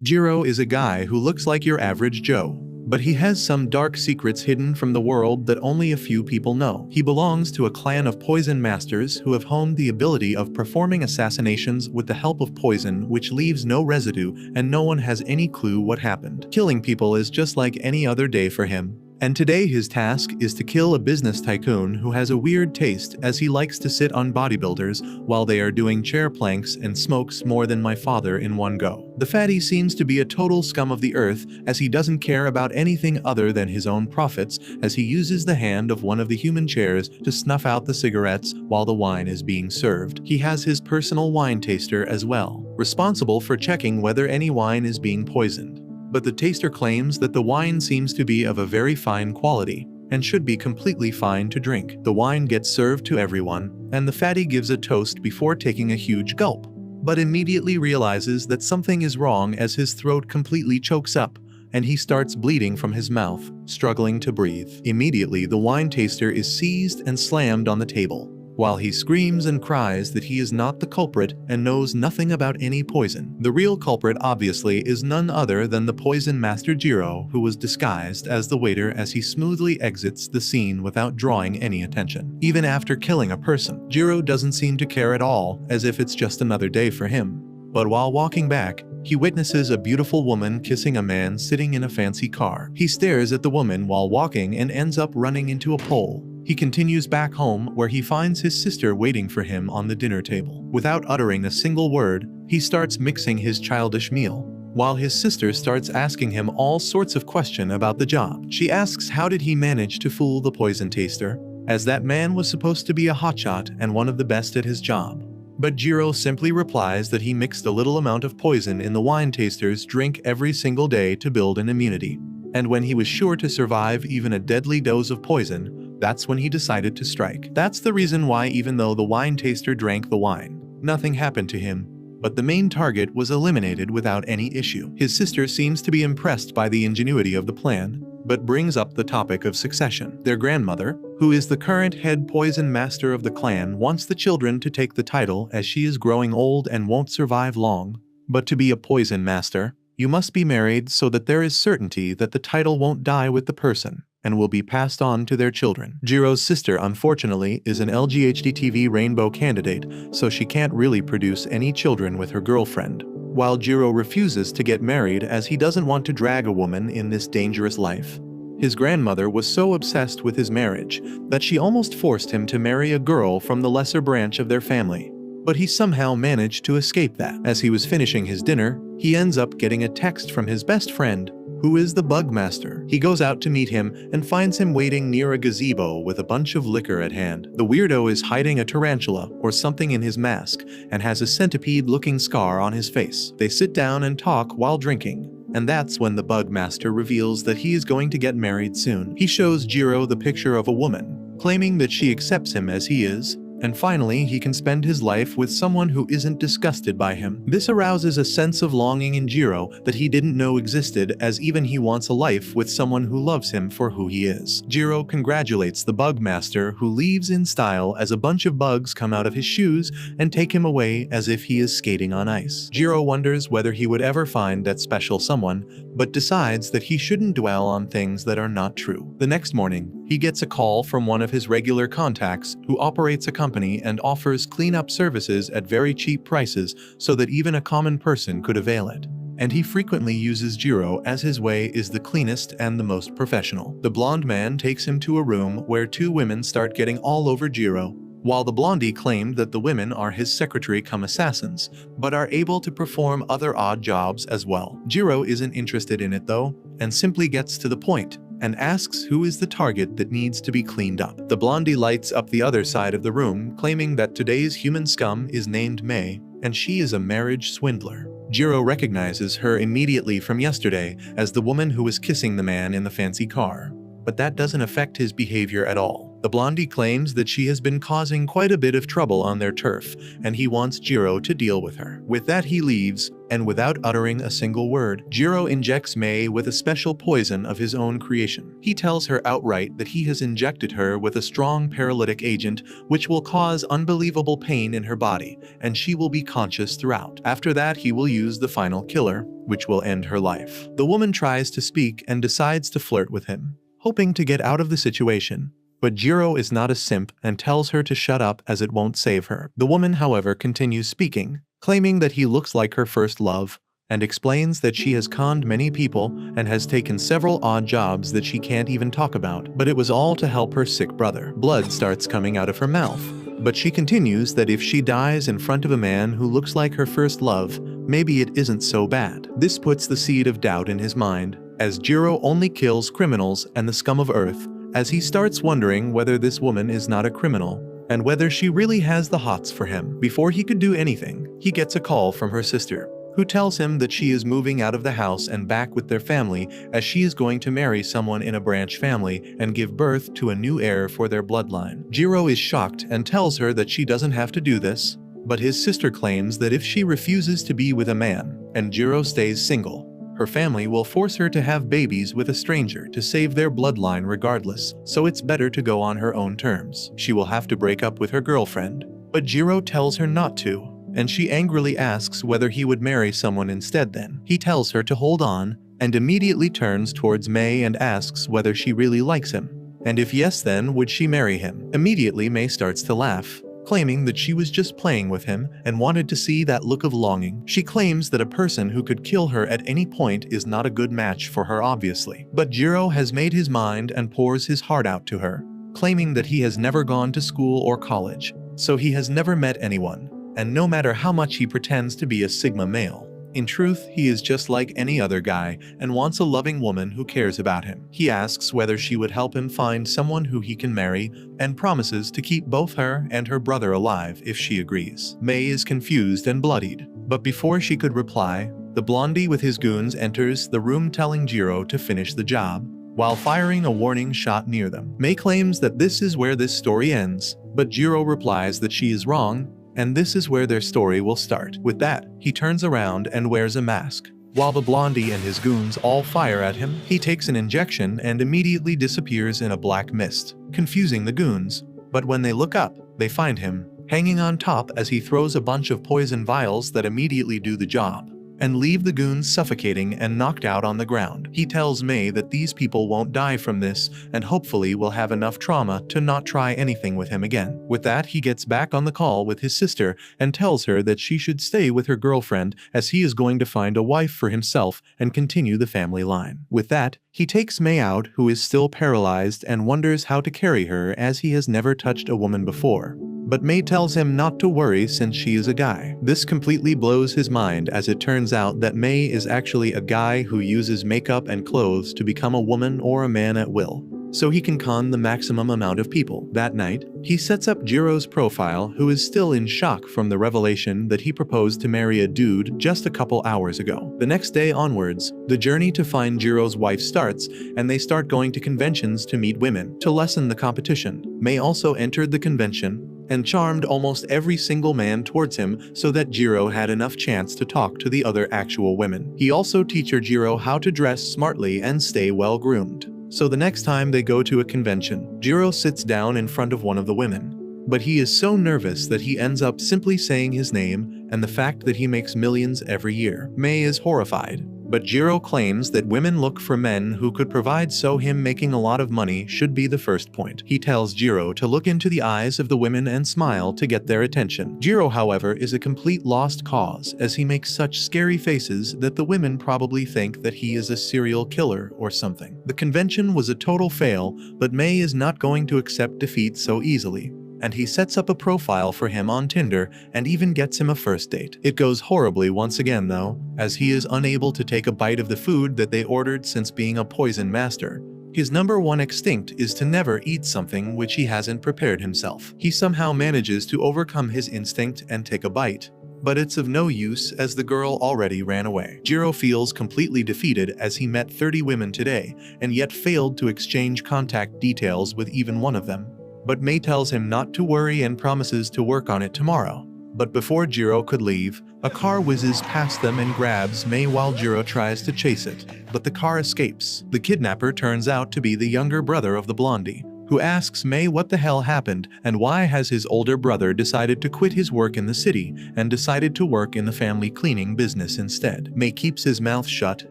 Gero is a guy who looks like your average Joe, but he has some dark secrets hidden from the world that only a few people know. He belongs to a clan of poison masters who have honed the ability of performing assassinations with the help of poison which leaves no residue and no one has any clue what happened. Killing people is just like any other day for him. And today his task is to kill a business tycoon who has a weird taste as he likes to sit on bodybuilders while they are doing chair planks and smokes more than my father in one go. The fatty seems to be a total scum of the earth as he doesn't care about anything other than his own profits as he uses the hand of one of the human chairs to snuff out the cigarettes while the wine is being served. He has his personal wine taster as well, responsible for checking whether any wine is being poisoned. But the taster claims that the wine seems to be of a very fine quality and should be completely fine to drink. The wine gets served to everyone, and the fatty gives a toast before taking a huge gulp, but immediately realizes that something is wrong as his throat completely chokes up, and he starts bleeding from his mouth, struggling to breathe. Immediately, the wine taster is seized and slammed on the table, while he screams and cries that he is not the culprit and knows nothing about any poison. The real culprit obviously is none other than the poison master Gero, who was disguised as the waiter as he smoothly exits the scene without drawing any attention. Even after killing a person, Gero doesn't seem to care at all, as if it's just another day for him. But while walking back, he witnesses a beautiful woman kissing a man sitting in a fancy car. He stares at the woman while walking and ends up running into a pole. He continues back home where he finds his sister waiting for him on the dinner table. Without uttering a single word, he starts mixing his childish meal, while his sister starts asking him all sorts of questions about the job. She asks how did he manage to fool the poison taster, as that man was supposed to be a hotshot and one of the best at his job. But Gero simply replies that he mixed a little amount of poison in the wine taster's drink every single day to build an immunity. And when he was sure to survive even a deadly dose of poison, that's when he decided to strike. That's the reason why even though the wine taster drank the wine, nothing happened to him, but the main target was eliminated without any issue. His sister seems to be impressed by the ingenuity of the plan, but brings up the topic of succession. Their grandmother, who is the current head poison master of the clan, wants the children to take the title as she is growing old and won't survive long. But to be a poison master, you must be married so that there is certainty that the title won't die with the person and will be passed on to their children. Gero's sister, unfortunately, is an LGHDTV rainbow candidate, so she can't really produce any children with her girlfriend, while Gero refuses to get married as he doesn't want to drag a woman in this dangerous life. His grandmother was so obsessed with his marriage that she almost forced him to marry a girl from the lesser branch of their family. But he somehow managed to escape that. As he was finishing his dinner, he ends up getting a text from his best friend, who is the bug master. He goes out to meet him and finds him waiting near a gazebo with a bunch of liquor at hand. The weirdo is hiding a tarantula or something in his mask and has a centipede-looking scar on his face. They sit down and talk while drinking, and that's when the bug master reveals that he is going to get married soon. He shows Gero the picture of a woman, claiming that she accepts him as he is, and finally he can spend his life with someone who isn't disgusted by him. This arouses a sense of longing in Gero that he didn't know existed, as even he wants a life with someone who loves him for who he is. Gero congratulates the bug master, who leaves in style as a bunch of bugs come out of his shoes and take him away as if he is skating on ice. Gero wonders whether he would ever find that special someone, but decides that he shouldn't dwell on things that are not true. The next morning, he gets a call from one of his regular contacts who operates a company and offers cleanup services at very cheap prices so that even a common person could avail it. And he frequently uses Gero as his way is the cleanest and the most professional. The blonde man takes him to a room where two women start getting all over Gero, while the blondie claimed that the women are his secretary cum assassins, but are able to perform other odd jobs as well. Gero isn't interested in it though, and simply gets to the point and asks who is the target that needs to be cleaned up. The blondie lights up the other side of the room, claiming that today's human scum is named May, and she is a marriage swindler. Gero recognizes her immediately from yesterday as the woman who was kissing the man in the fancy car, but that doesn't affect his behavior at all. The blondie claims that she has been causing quite a bit of trouble on their turf, and he wants Gero to deal with her. With that, he leaves, and without uttering a single word, Gero injects May with a special poison of his own creation. He tells her outright that he has injected her with a strong paralytic agent which will cause unbelievable pain in her body, and she will be conscious throughout. After that, he will use the final killer, which will end her life. The woman tries to speak and decides to flirt with him, hoping to get out of the situation. But Gero is not a simp and tells her to shut up as it won't save her. The woman, however, continues speaking, claiming that he looks like her first love, and explains that she has conned many people and has taken several odd jobs that she can't even talk about, but it was all to help her sick brother. Blood starts coming out of her mouth, but she continues that if she dies in front of a man who looks like her first love, maybe it isn't so bad. This puts the seed of doubt in his mind, as Gero only kills criminals and the scum of earth, as he starts wondering whether this woman is not a criminal, and whether she really has the hots for him. Before he could do anything, he gets a call from her sister, who tells him that she is moving out of the house and back with their family, as she is going to marry someone in a branch family and give birth to a new heir for their bloodline. Gero is shocked and tells her that she doesn't have to do this, but his sister claims that if she refuses to be with a man, and Gero stays single, her family will force her to have babies with a stranger to save their bloodline regardless, so it's better to go on her own terms. She will have to break up with her girlfriend, but Gero tells her not to, and she angrily asks whether he would marry someone instead then. He tells her to hold on, and immediately turns towards May and asks whether she really likes him, and if yes, then would she marry him. Immediately May starts to laugh, claiming that she was just playing with him and wanted to see that look of longing. She claims that a person who could kill her at any point is not a good match for her obviously. But Gero has made his mind and pours his heart out to her, claiming that he has never gone to school or college, so he has never met anyone, and no matter how much he pretends to be a Sigma male, in truth, he is just like any other guy and wants a loving woman who cares about him. He asks whether she would help him find someone who he can marry and promises to keep both her and her brother alive if she agrees. May is confused and bloodied, but before she could reply, the blondie with his goons enters the room telling Gero to finish the job, while firing a warning shot near them. May claims that this is where this story ends, but Gero replies that she is wrong, and this is where their story will start. With that, he turns around and wears a mask. While the blondie and his goons all fire at him, he takes an injection and immediately disappears in a black mist, confusing the goons. But when they look up, they find him hanging on top as he throws a bunch of poison vials that immediately do the job and leave the goons suffocating and knocked out on the ground. He tells May that these people won't die from this and hopefully will have enough trauma to not try anything with him again. With that, he gets back on the call with his sister and tells her that she should stay with her girlfriend as he is going to find a wife for himself and continue the family line. With that, he takes May out, who is still paralyzed, and wonders how to carry her as he has never touched a woman before. But May tells him not to worry since she is a guy. This completely blows his mind as it turns out that May is actually a guy who uses makeup and clothes to become a woman or a man at will, so he can con the maximum amount of people. That night, he sets up Gero's profile, who is still in shock from the revelation that he proposed to marry a dude just a couple hours ago. The next day onwards, the journey to find Gero's wife starts, and they start going to conventions to meet women. To lessen the competition, May also entered the convention and charmed almost every single man towards him so that Gero had enough chance to talk to the other actual women. He also teaches Gero how to dress smartly and stay well groomed. So the next time they go to a convention, Gero sits down in front of one of the women. But he is so nervous that he ends up simply saying his name and the fact that he makes millions every year. May is horrified, but Gero claims that women look for men who could provide, so him making a lot of money should be the first point. He tells Gero to look into the eyes of the women and smile to get their attention. Gero, however, is a complete lost cause as he makes such scary faces that the women probably think that he is a serial killer or something. The convention was a total fail, but May is not going to accept defeat so easily, and he sets up a profile for him on Tinder and even gets him a first date. It goes horribly once again though, as he is unable to take a bite of the food that they ordered since being a poison master. His number one instinct is to never eat something which he hasn't prepared himself. He somehow manages to overcome his instinct and take a bite, but it's of no use as the girl already ran away. Gero feels completely defeated as he met 30 women today and yet failed to exchange contact details with even one of them. but May tells him not to worry and promises to work on it tomorrow. But before Gero could leave, a car whizzes past them and grabs May while Gero tries to chase it, but the car escapes. The kidnapper turns out to be the younger brother of the blondie, who asks May what the hell happened and why has his older brother decided to quit his work in the city and decided to work in the family cleaning business instead. May keeps his mouth shut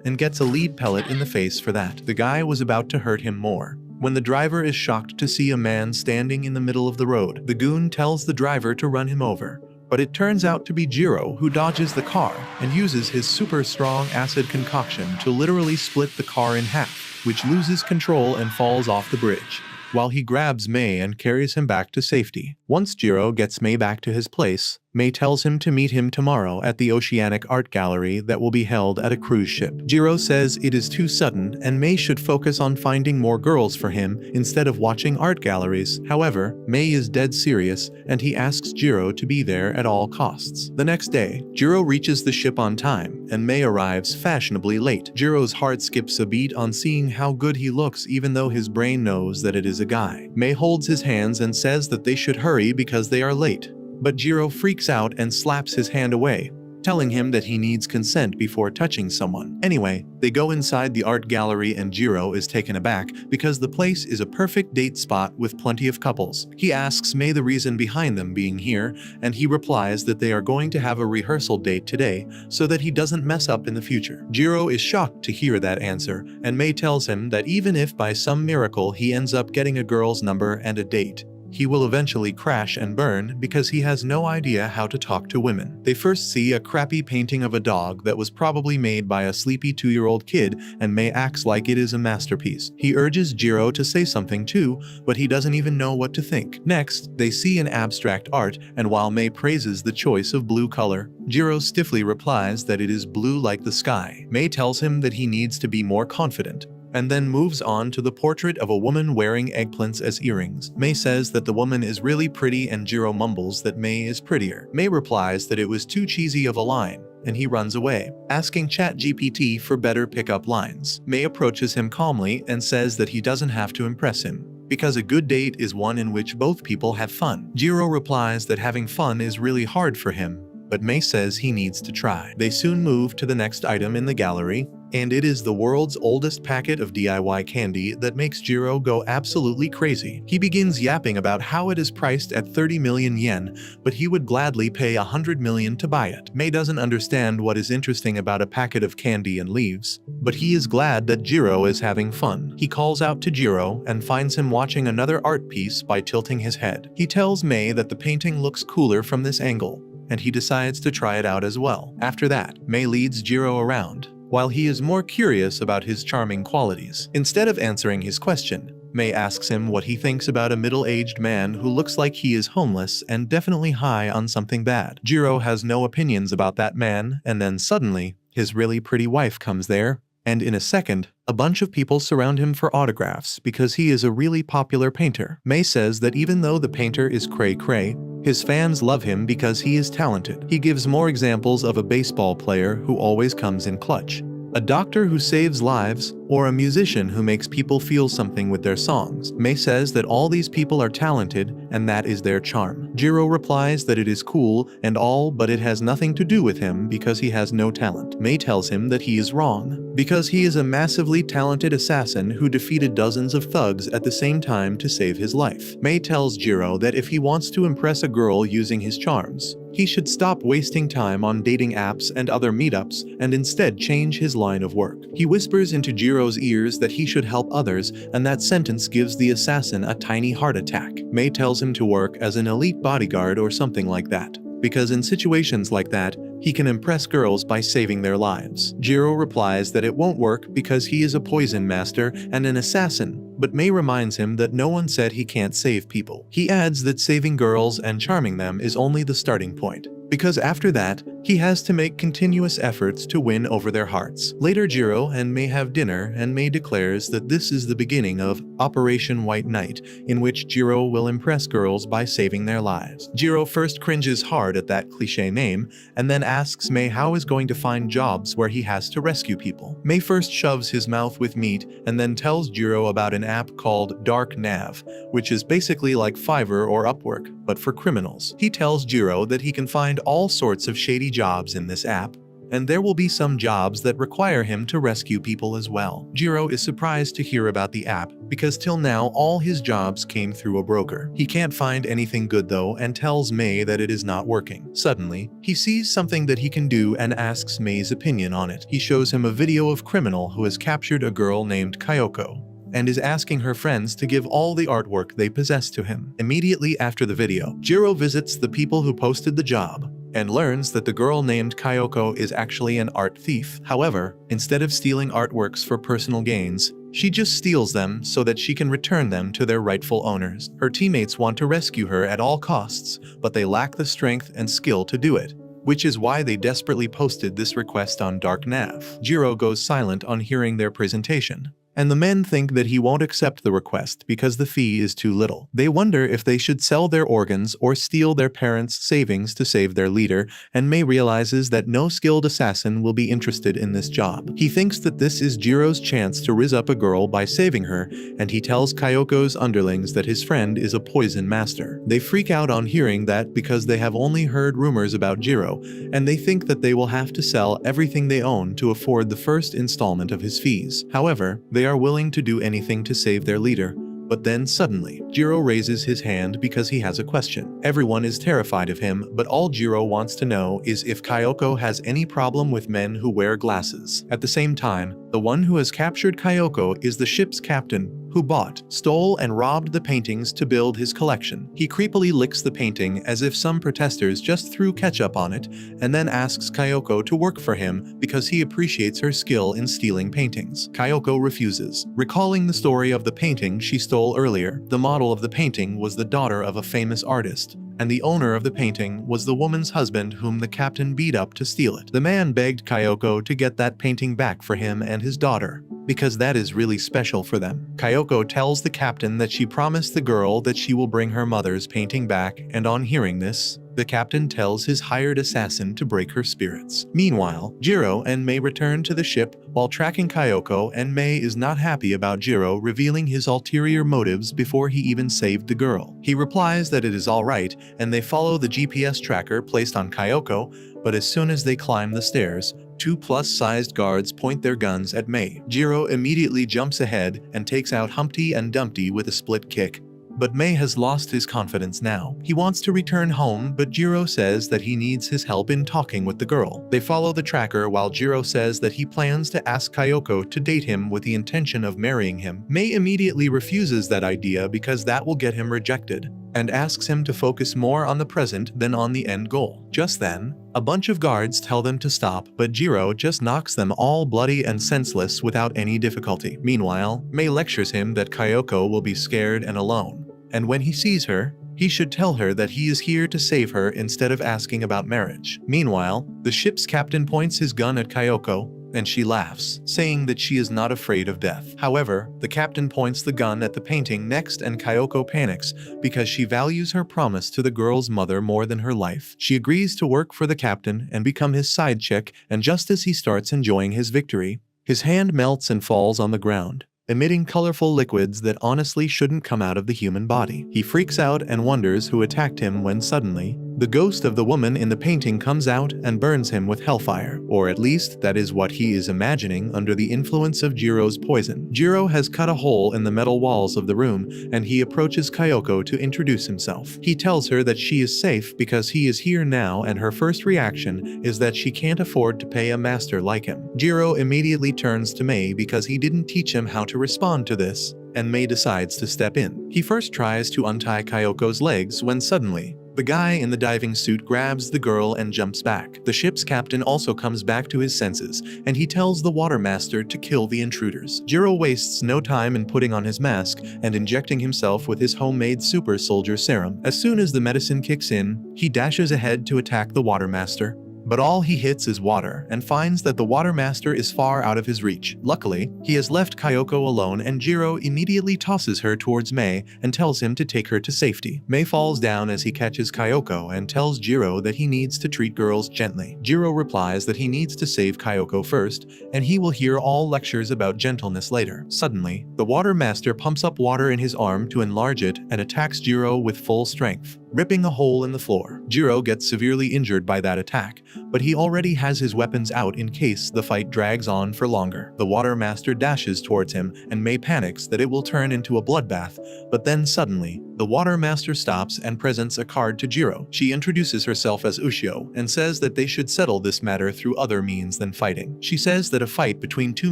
and gets a lead pellet in the face for that. The guy was about to hurt him more when the driver is shocked to see a man standing in the middle of the road. The goon tells the driver to run him over, but it turns out to be Gero, who dodges the car and uses his super strong acid concoction to literally split the car in half, which loses control and falls off the bridge, while he grabs May and carries him back to safety. Once Gero gets May back to his place, May tells him to meet him tomorrow at the Oceanic Art Gallery that will be held at a cruise ship. Gero says it is too sudden and May should focus on finding more girls for him instead of watching art galleries. However, May is dead serious and he asks Gero to be there at all costs. The next day, Gero reaches the ship on time and May arrives fashionably late. Gero's heart skips a beat on seeing how good he looks even though his brain knows that it is a guy. May holds his hands and says that they should hurry because they are late. But Gero freaks out and slaps his hand away, telling him that he needs consent before touching someone. Anyway, they go inside the art gallery and Gero is taken aback because the place is a perfect date spot with plenty of couples. He asks May the reason behind them being here, and he replies that they are going to have a rehearsal date today so that he doesn't mess up in the future. Gero is shocked to hear that answer, and May tells him that even if by some miracle he ends up getting a girl's number and a date, he will eventually crash and burn because he has no idea how to talk to women. They first see a crappy painting of a dog that was probably made by a sleepy 2-year-old kid, and May acts like it is a masterpiece. He urges Gero to say something too, but he doesn't even know what to think. Next, they see an abstract art, and while May praises the choice of blue color, Gero stiffly replies that it is blue like the sky. May tells him that he needs to be more confident, and then moves on to the portrait of a woman wearing eggplants as earrings. May says that the woman is really pretty and Gero mumbles that May is prettier. May replies that it was too cheesy of a line, and he runs away, asking ChatGPT for better pickup lines. May approaches him calmly and says that he doesn't have to impress him, because a good date is one in which both people have fun. Gero replies that having fun is really hard for him, but May says he needs to try. They soon move to the next item in the gallery, and it is the world's oldest packet of DIY candy that makes Gero go absolutely crazy. He begins yapping about how it is priced at 30 million yen, but he would gladly pay 100 million to buy it. May doesn't understand what is interesting about a packet of candy and leaves, but he is glad that Gero is having fun. He calls out to Gero and finds him watching another art piece by tilting his head. He tells May that the painting looks cooler from this angle, and he decides to try it out as well. After that, May leads Gero around, while he is more curious about his charming qualities. Instead of answering his question, May asks him what he thinks about a middle-aged man who looks like he is homeless and definitely high on something bad. Gero has no opinions about that man, and then suddenly, his really pretty wife comes there, and in a second, a bunch of people surround him for autographs because he is a really popular painter. May says that even though the painter is cray-cray, his fans love him because he is talented. He gives more examples of a baseball player who always comes in clutch, a doctor who saves lives, or a musician who makes people feel something with their songs. May says that all these people are talented and that is their charm. Gero replies that it is cool and all, but it has nothing to do with him because he has no talent. May tells him that he is wrong, because he is a massively talented assassin who defeated dozens of thugs at the same time to save his life. May tells Gero that if he wants to impress a girl using his charms, he should stop wasting time on dating apps and other meetups and instead change his line of work. He whispers into Gero's ears that he should help others, and that sentence gives the assassin a tiny heart attack. May tells him to work as an elite bodyguard or something like that, because in situations like that, he can impress girls by saving their lives. Gero replies that it won't work because he is a poison master and an assassin, but May reminds him that no one said he can't save people. He adds that saving girls and charming them is only the starting point, because after that, He has to make continuous efforts to win over their hearts. Later, Gero and Mei have dinner, and Mei declares that this is the beginning of Operation White Knight, in which Gero will impress girls by saving their lives. Gero first cringes hard at that cliché name, and then asks Mei how he's going to find jobs where he has to rescue people. Mei first shoves his mouth with meat, and then tells Gero about an app called Dark Nav, which is basically like Fiverr or Upwork, but for criminals. He tells Gero that he can find all sorts of shady jobs in this app, and there will be some jobs that require him to rescue people as well. Gero is surprised to hear about the app, because till now all his jobs came through a broker. He can't find anything good though, and tells Mei that it is not working. Suddenly, he sees something that he can do and asks Mei's opinion on it. He shows him a video of a criminal who has captured a girl named Kyoko, and is asking her friends to give all the artwork they possess to him. Immediately after the video, Gero visits the people who posted the job, and learns that the girl named Kyoko is actually an art thief. However, instead of stealing artworks for personal gains, she just steals them so that she can return them to their rightful owners. Her teammates want to rescue her at all costs, but they lack the strength and skill to do it, which is why they desperately posted this request on Dark Nav. Gero goes silent on hearing their presentation, and the men think that he won't accept the request because the fee is too little. They wonder if they should sell their organs or steal their parents' savings to save their leader, and Mei realizes that no skilled assassin will be interested in this job. He thinks that this is Gero's chance to rizz up a girl by saving her, and he tells Kyoko's underlings that his friend is a poison master. They freak out on hearing that because they have only heard rumors about Gero, and they think that they will have to sell everything they own to afford the first installment of his fees. However, they are willing to do anything to save their leader, but then suddenly, Gero raises his hand because he has a question. Everyone is terrified of him, but all Gero wants to know is if Kyoko has any problem with men who wear glasses. At the same time, the one who has captured Kyoko is the ship's captain, who bought, stole, and robbed the paintings to build his collection. He creepily licks the painting as if some protesters just threw ketchup on it, and then asks Kyoko to work for him because he appreciates her skill in stealing paintings. Kyoko refuses, recalling the story of the painting she stole earlier. The model of the painting was the daughter of a famous artist, and the owner of the painting was the woman's husband whom the captain beat up to steal it. The man begged Kyoko to get that painting back for him and his daughter, because that is really special for them. Kyoko tells the captain that she promised the girl that she will bring her mother's painting back, and on hearing this, the captain tells his hired assassin to break her spirits. Meanwhile, Gero and Mei return to the ship while tracking Kyoko, and Mei is not happy about Gero revealing his ulterior motives before he even saved the girl. He replies that it is alright, and they follow the GPS tracker placed on Kyoko, but as soon as they climb the stairs, two plus-sized guards point their guns at Mei. Gero immediately jumps ahead and takes out Humpty and Dumpty with a split kick. But Mei has lost his confidence now. He wants to return home, but Gero says that he needs his help in talking with the girl. They follow the tracker while Gero says that he plans to ask Kyoko to date him with the intention of marrying him. Mei immediately refuses that idea because that will get him rejected, and asks him to focus more on the present than on the end goal. Just then, a bunch of guards tell them to stop, but Gero just knocks them all bloody and senseless without any difficulty. Meanwhile, Mei lectures him that Kyoko will be scared and alone, and when he sees her, he should tell her that he is here to save her instead of asking about marriage. Meanwhile, the ship's captain points his gun at Kyoko, and she laughs, saying that she is not afraid of death. However, the captain points the gun at the painting next, and Kyoko panics because she values her promise to the girl's mother more than her life. She agrees to work for the captain and become his side chick, and just as he starts enjoying his victory, his hand melts and falls on the ground, emitting colorful liquids that honestly shouldn't come out of the human body. He freaks out and wonders who attacked him when suddenly, the ghost of the woman in the painting comes out and burns him with hellfire. Or at least that is what he is imagining under the influence of Gero's poison. Gero has cut a hole in the metal walls of the room, and he approaches Kyoko to introduce himself. He tells her that she is safe because he is here now, and her first reaction is that she can't afford to pay a master like him. Gero immediately turns to Mei because he didn't teach him how to respond to this, and Mei decides to step in. He first tries to untie Kyoko's legs when suddenly, the guy in the diving suit grabs the girl and jumps back. The ship's captain also comes back to his senses, and he tells the water master to kill the intruders. Gero wastes no time in putting on his mask and injecting himself with his homemade super soldier serum. As soon as the medicine kicks in, he dashes ahead to attack the water master, but all he hits is water and finds that the water master is far out of his reach. Luckily, he has left Kyoko alone and Gero immediately tosses her towards Mei and tells him to take her to safety. Mei falls down as he catches Kyoko and tells Gero that he needs to treat girls gently. Gero replies that he needs to save Kyoko first, and he will hear all lectures about gentleness later. Suddenly, the water master pumps up water in his arm to enlarge it and attacks Gero with full strength, ripping a hole in the floor. Gero gets severely injured by that attack, but he already has his weapons out in case the fight drags on for longer. The water master dashes towards him and Mei panics that it will turn into a bloodbath, but then suddenly, the water master stops and presents a card to Gero. She introduces herself as Ushio and says that they should settle this matter through other means than fighting. She says that a fight between two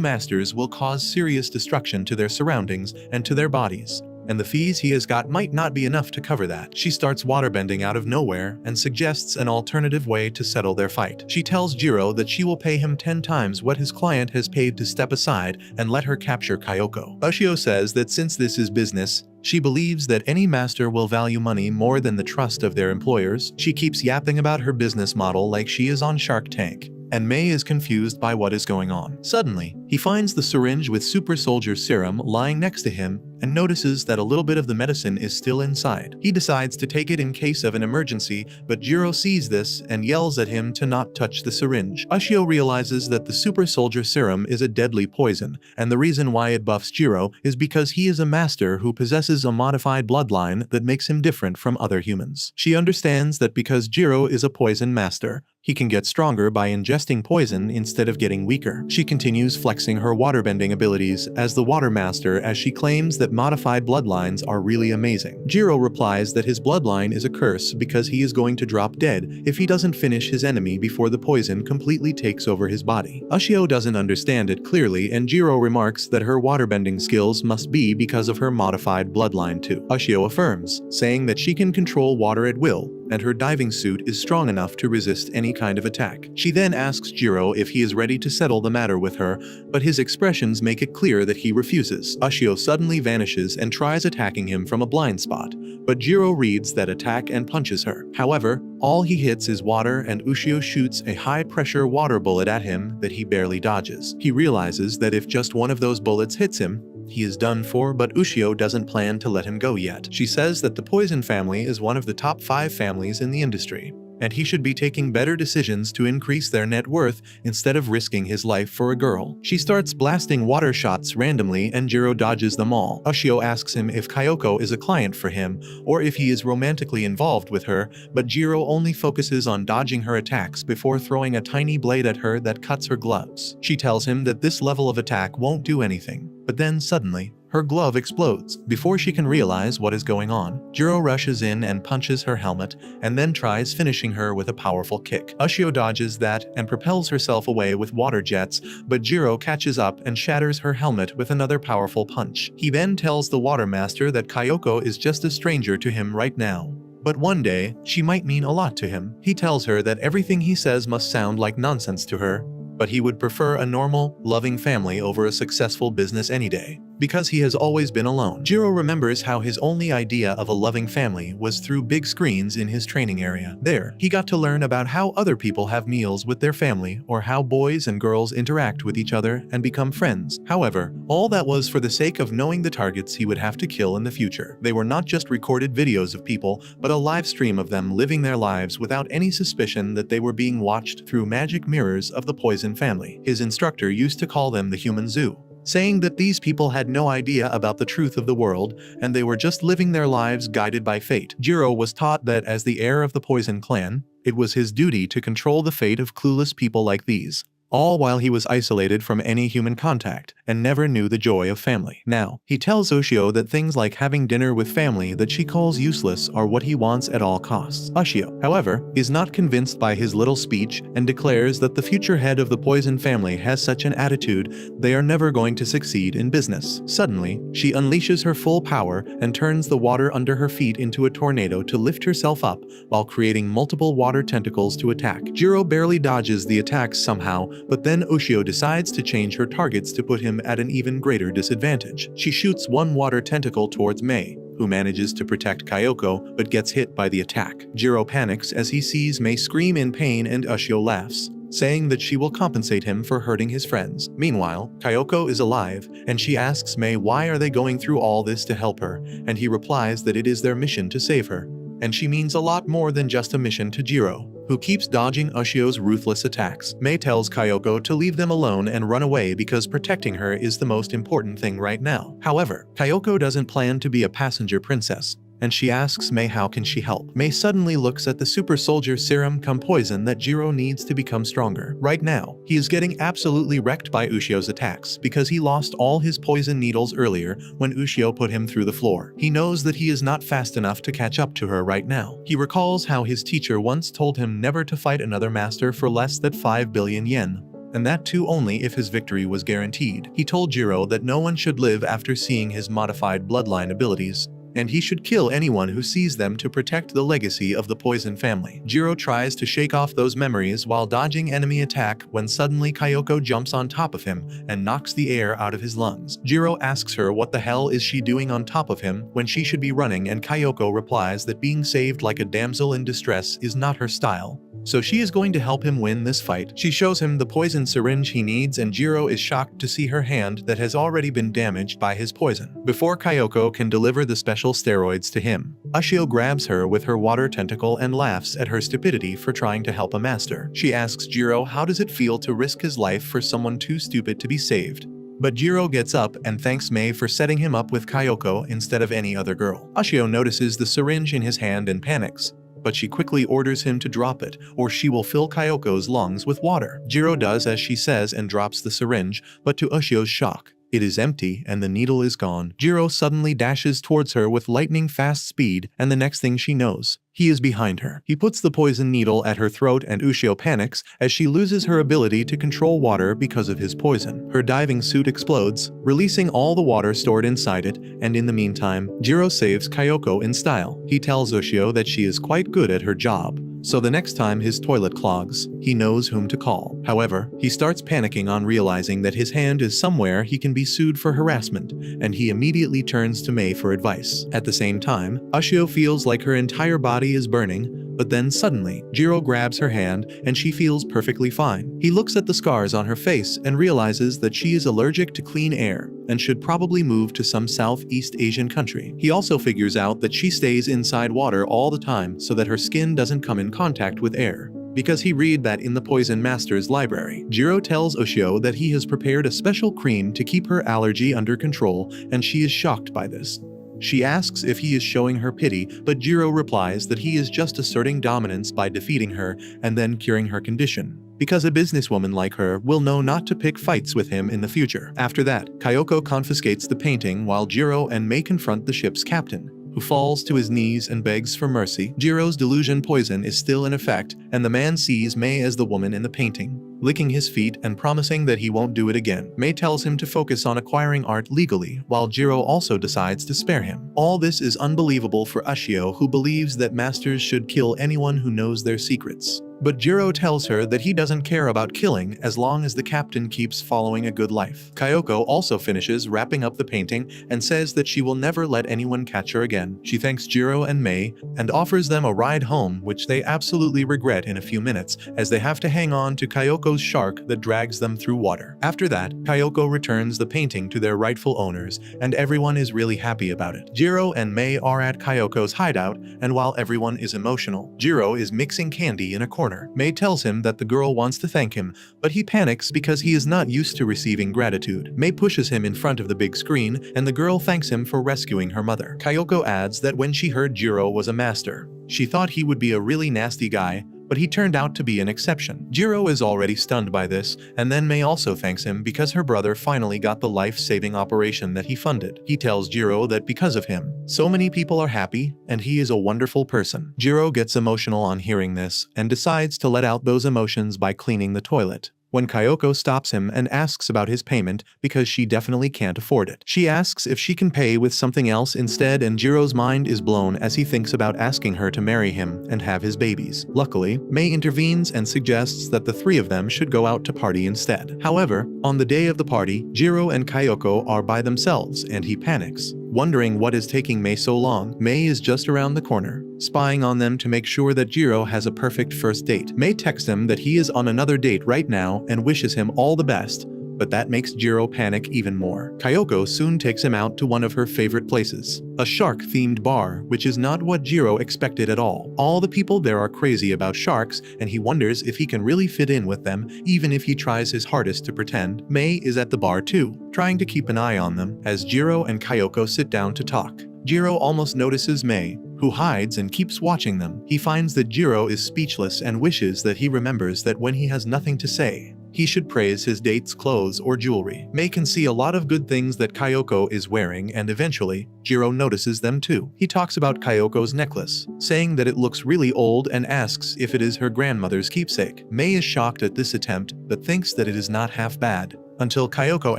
masters will cause serious destruction to their surroundings and to their bodies, and the fees he has got might not be enough to cover that. She starts waterbending out of nowhere and suggests an alternative way to settle their fight. She tells Gero that she will pay him 10 times what his client has paid to step aside and let her capture Kyoko. Ushio says that since this is business, she believes that any master will value money more than the trust of their employers. She keeps yapping about her business model like she is on Shark Tank, and Mei is confused by what is going on. Suddenly, he finds the syringe with super soldier serum lying next to him and notices that a little bit of the medicine is still inside. He decides to take it in case of an emergency, but Gero sees this and yells at him to not touch the syringe. Ushio realizes that the super soldier serum is a deadly poison, and the reason why it buffs Gero is because he is a master who possesses a modified bloodline that makes him different from other humans. She understands that because Gero is a poison master, he can get stronger by ingesting poison instead of getting weaker. She continues flexing her waterbending abilities as the water master as she claims that modified bloodlines are really amazing. Gero replies that his bloodline is a curse because he is going to drop dead if he doesn't finish his enemy before the poison completely takes over his body. Ushio doesn't understand it clearly, and Gero remarks that her waterbending skills must be because of her modified bloodline too. Ushio affirms, saying that she can control water at will, and her diving suit is strong enough to resist any kind of attack. She then asks Gero if he is ready to settle the matter with her, but his expressions make it clear that he refuses. Ushio suddenly vanishes and tries attacking him from a blind spot, but Gero reads that attack and punches her. However, all he hits is water, and Ushio shoots a high-pressure water bullet at him that he barely dodges. He realizes that if just one of those bullets hits him, he is done for, but Ushio doesn't plan to let him go yet. She says that the poison family is one of the top 5 families in the industry, and he should be taking better decisions to increase their net worth instead of risking his life for a girl. She starts blasting water shots randomly and Gero dodges them all. Ushio asks him if Kyoko is a client for him or if he is romantically involved with her, but Gero only focuses on dodging her attacks before throwing a tiny blade at her that cuts her gloves. She tells him that this level of attack won't do anything, but then suddenly, her glove explodes. Before she can realize what is going on, Gero rushes in and punches her helmet, and then tries finishing her with a powerful kick. Ushio dodges that and propels herself away with water jets, but Gero catches up and shatters her helmet with another powerful punch. He then tells the water master that Kyoko is just a stranger to him right now, but one day, she might mean a lot to him. He tells her that everything he says must sound like nonsense to her, but he would prefer a normal, loving family over a successful business any day, because he has always been alone. Gero remembers how his only idea of a loving family was through big screens in his training area. There, he got to learn about how other people have meals with their family, or how boys and girls interact with each other and become friends. However, all that was for the sake of knowing the targets he would have to kill in the future. They were not just recorded videos of people, but a live stream of them living their lives without any suspicion that they were being watched through magic mirrors of the poison family. His instructor used to call them the human zoo, saying that these people had no idea about the truth of the world and they were just living their lives guided by fate. Gero was taught that as the heir of the poison clan, it was his duty to control the fate of clueless people like these, all while he was isolated from any human contact and never knew the joy of family. Now, he tells Ushio that things like having dinner with family that she calls useless are what he wants at all costs. Ushio, however, is not convinced by his little speech and declares that the future head of the poison family has such an attitude they are never going to succeed in business. Suddenly, she unleashes her full power and turns the water under her feet into a tornado to lift herself up while creating multiple water tentacles to attack. Gero barely dodges the attacks somehow, but then Ushio decides to change her targets to put him at an even greater disadvantage. She shoots one water tentacle towards Mei, who manages to protect Kyoko but gets hit by the attack. Gero panics as he sees Mei scream in pain and Ushio laughs, saying that she will compensate him for hurting his friends. Meanwhile, Kyoko is alive, and she asks Mei why are they going through all this to help her, and he replies that it is their mission to save her. And she means a lot more than just a mission to Gero, who keeps dodging Ushio's ruthless attacks. Mei tells Kyoko to leave them alone and run away because protecting her is the most important thing right now. However, Kyoko doesn't plan to be a passenger princess, and she asks Mei how can she help. Mei suddenly looks at the super soldier serum cum poison that Gero needs to become stronger. Right now, he is getting absolutely wrecked by Ushio's attacks because he lost all his poison needles earlier when Ushio put him through the floor. He knows that he is not fast enough to catch up to her right now. He recalls how his teacher once told him never to fight another master for less than 5 billion yen. And that too only if his victory was guaranteed. He told Gero that no one should live after seeing his modified bloodline abilities, and he should kill anyone who sees them to protect the legacy of the poison family. Gero tries to shake off those memories while dodging enemy attack when suddenly Kyoko jumps on top of him and knocks the air out of his lungs. Gero asks her what the hell is she doing on top of him when she should be running, and Kyoko replies that being saved like a damsel in distress is not her style, so she is going to help him win this fight. She shows him the poison syringe he needs, and Gero is shocked to see her hand that has already been damaged by his poison. Before Kyoko can deliver the special steroids to him, Ushio grabs her with her water tentacle and laughs at her stupidity for trying to help a master. She asks Gero how does it feel to risk his life for someone too stupid to be saved. But Gero gets up and thanks Mei for setting him up with Kyoko instead of any other girl. Ushio notices the syringe in his hand and panics, but she quickly orders him to drop it or she will fill Kyoko's lungs with water. Gero does as she says and drops the syringe, but to Ushio's shock, it is empty and the needle is gone. Gero suddenly dashes towards her with lightning fast speed, and the next thing she knows, he is behind her. He puts the poison needle at her throat and Ushio panics as she loses her ability to control water because of his poison. Her diving suit explodes, releasing all the water stored inside it, and in the meantime, Gero saves Kyoko in style. He tells Ushio that she is quite good at her job, so the next time his toilet clogs, he knows whom to call. However, he starts panicking on realizing that his hand is somewhere he can be sued for harassment, and he immediately turns to Mei for advice. At the same time, Ushio feels like her entire body is burning, but then suddenly, Gero grabs her hand and she feels perfectly fine. He looks at the scars on her face and realizes that she is allergic to clean air and should probably move to some Southeast Asian country. He also figures out that she stays inside water all the time so that her skin doesn't come in contact with air, because he read that in the Poison Master's library. Gero tells Ushio that he has prepared a special cream to keep her allergy under control, and she is shocked by this. She asks if he is showing her pity, but Gero replies that he is just asserting dominance by defeating her and then curing her condition, because a businesswoman like her will know not to pick fights with him in the future. After that, Kyoko confiscates the painting while Gero and Mei confront the ship's captain, who falls to his knees and begs for mercy. Gero's delusion poison is still in effect, and the man sees Mei as the woman in the painting, licking his feet and promising that he won't do it again. Mei tells him to focus on acquiring art legally, while Gero also decides to spare him. All this is unbelievable for Ushio, who believes that masters should kill anyone who knows their secrets. But Gero tells her that he doesn't care about killing as long as the captain keeps following a good life. Kyoko also finishes wrapping up the painting and says that she will never let anyone catch her again. She thanks Gero and Mei and offers them a ride home, which they absolutely regret in a few minutes as they have to hang on to Kyoko's shark that drags them through water. After that, Kyoko returns the painting to their rightful owners and everyone is really happy about it. Gero and Mei are at Kyoko's hideout, and while everyone is emotional, Gero is mixing candy in a corner. Mei tells him that the girl wants to thank him, but he panics because he is not used to receiving gratitude. Mei pushes him in front of the big screen, and the girl thanks him for rescuing her mother. Kyoko adds that when she heard Gero was a master, she thought he would be a really nasty guy, but he turned out to be an exception. Gero is already stunned by this, and then Mei also thanks him because her brother finally got the life-saving operation that he funded. He tells Gero that because of him, so many people are happy, and he is a wonderful person. Gero gets emotional on hearing this, and decides to let out those emotions by cleaning the toilet, when Kyoko stops him and asks about his payment because she definitely can't afford it. She asks if she can pay with something else instead, and Gero's mind is blown as he thinks about asking her to marry him and have his babies. Luckily, Mei intervenes and suggests that the three of them should go out to party instead. However, on the day of the party, Gero and Kyoko are by themselves and he panics. Wondering what is taking Mei so long, Mei is just around the corner, spying on them to make sure that Gero has a perfect first date. Mei texts him that he is on another date right now and wishes him all the best, but that makes Gero panic even more. Kyoko soon takes him out to one of her favorite places, a shark-themed bar, which is not what Gero expected at all. All the people there are crazy about sharks, and he wonders if he can really fit in with them, even if he tries his hardest to pretend. Mei is at the bar too, trying to keep an eye on them, as Gero and Kyoko sit down to talk. Gero almost notices Mei, who hides and keeps watching them. He finds that Gero is speechless and wishes that he remembers that when he has nothing to say, he should praise his date's clothes or jewelry. Mei can see a lot of good things that Kyoko is wearing, and eventually, Gero notices them too. He talks about Kyoko's necklace, saying that it looks really old and asks if it is her grandmother's keepsake. Mei is shocked at this attempt, but thinks that it is not half bad, until Kyoko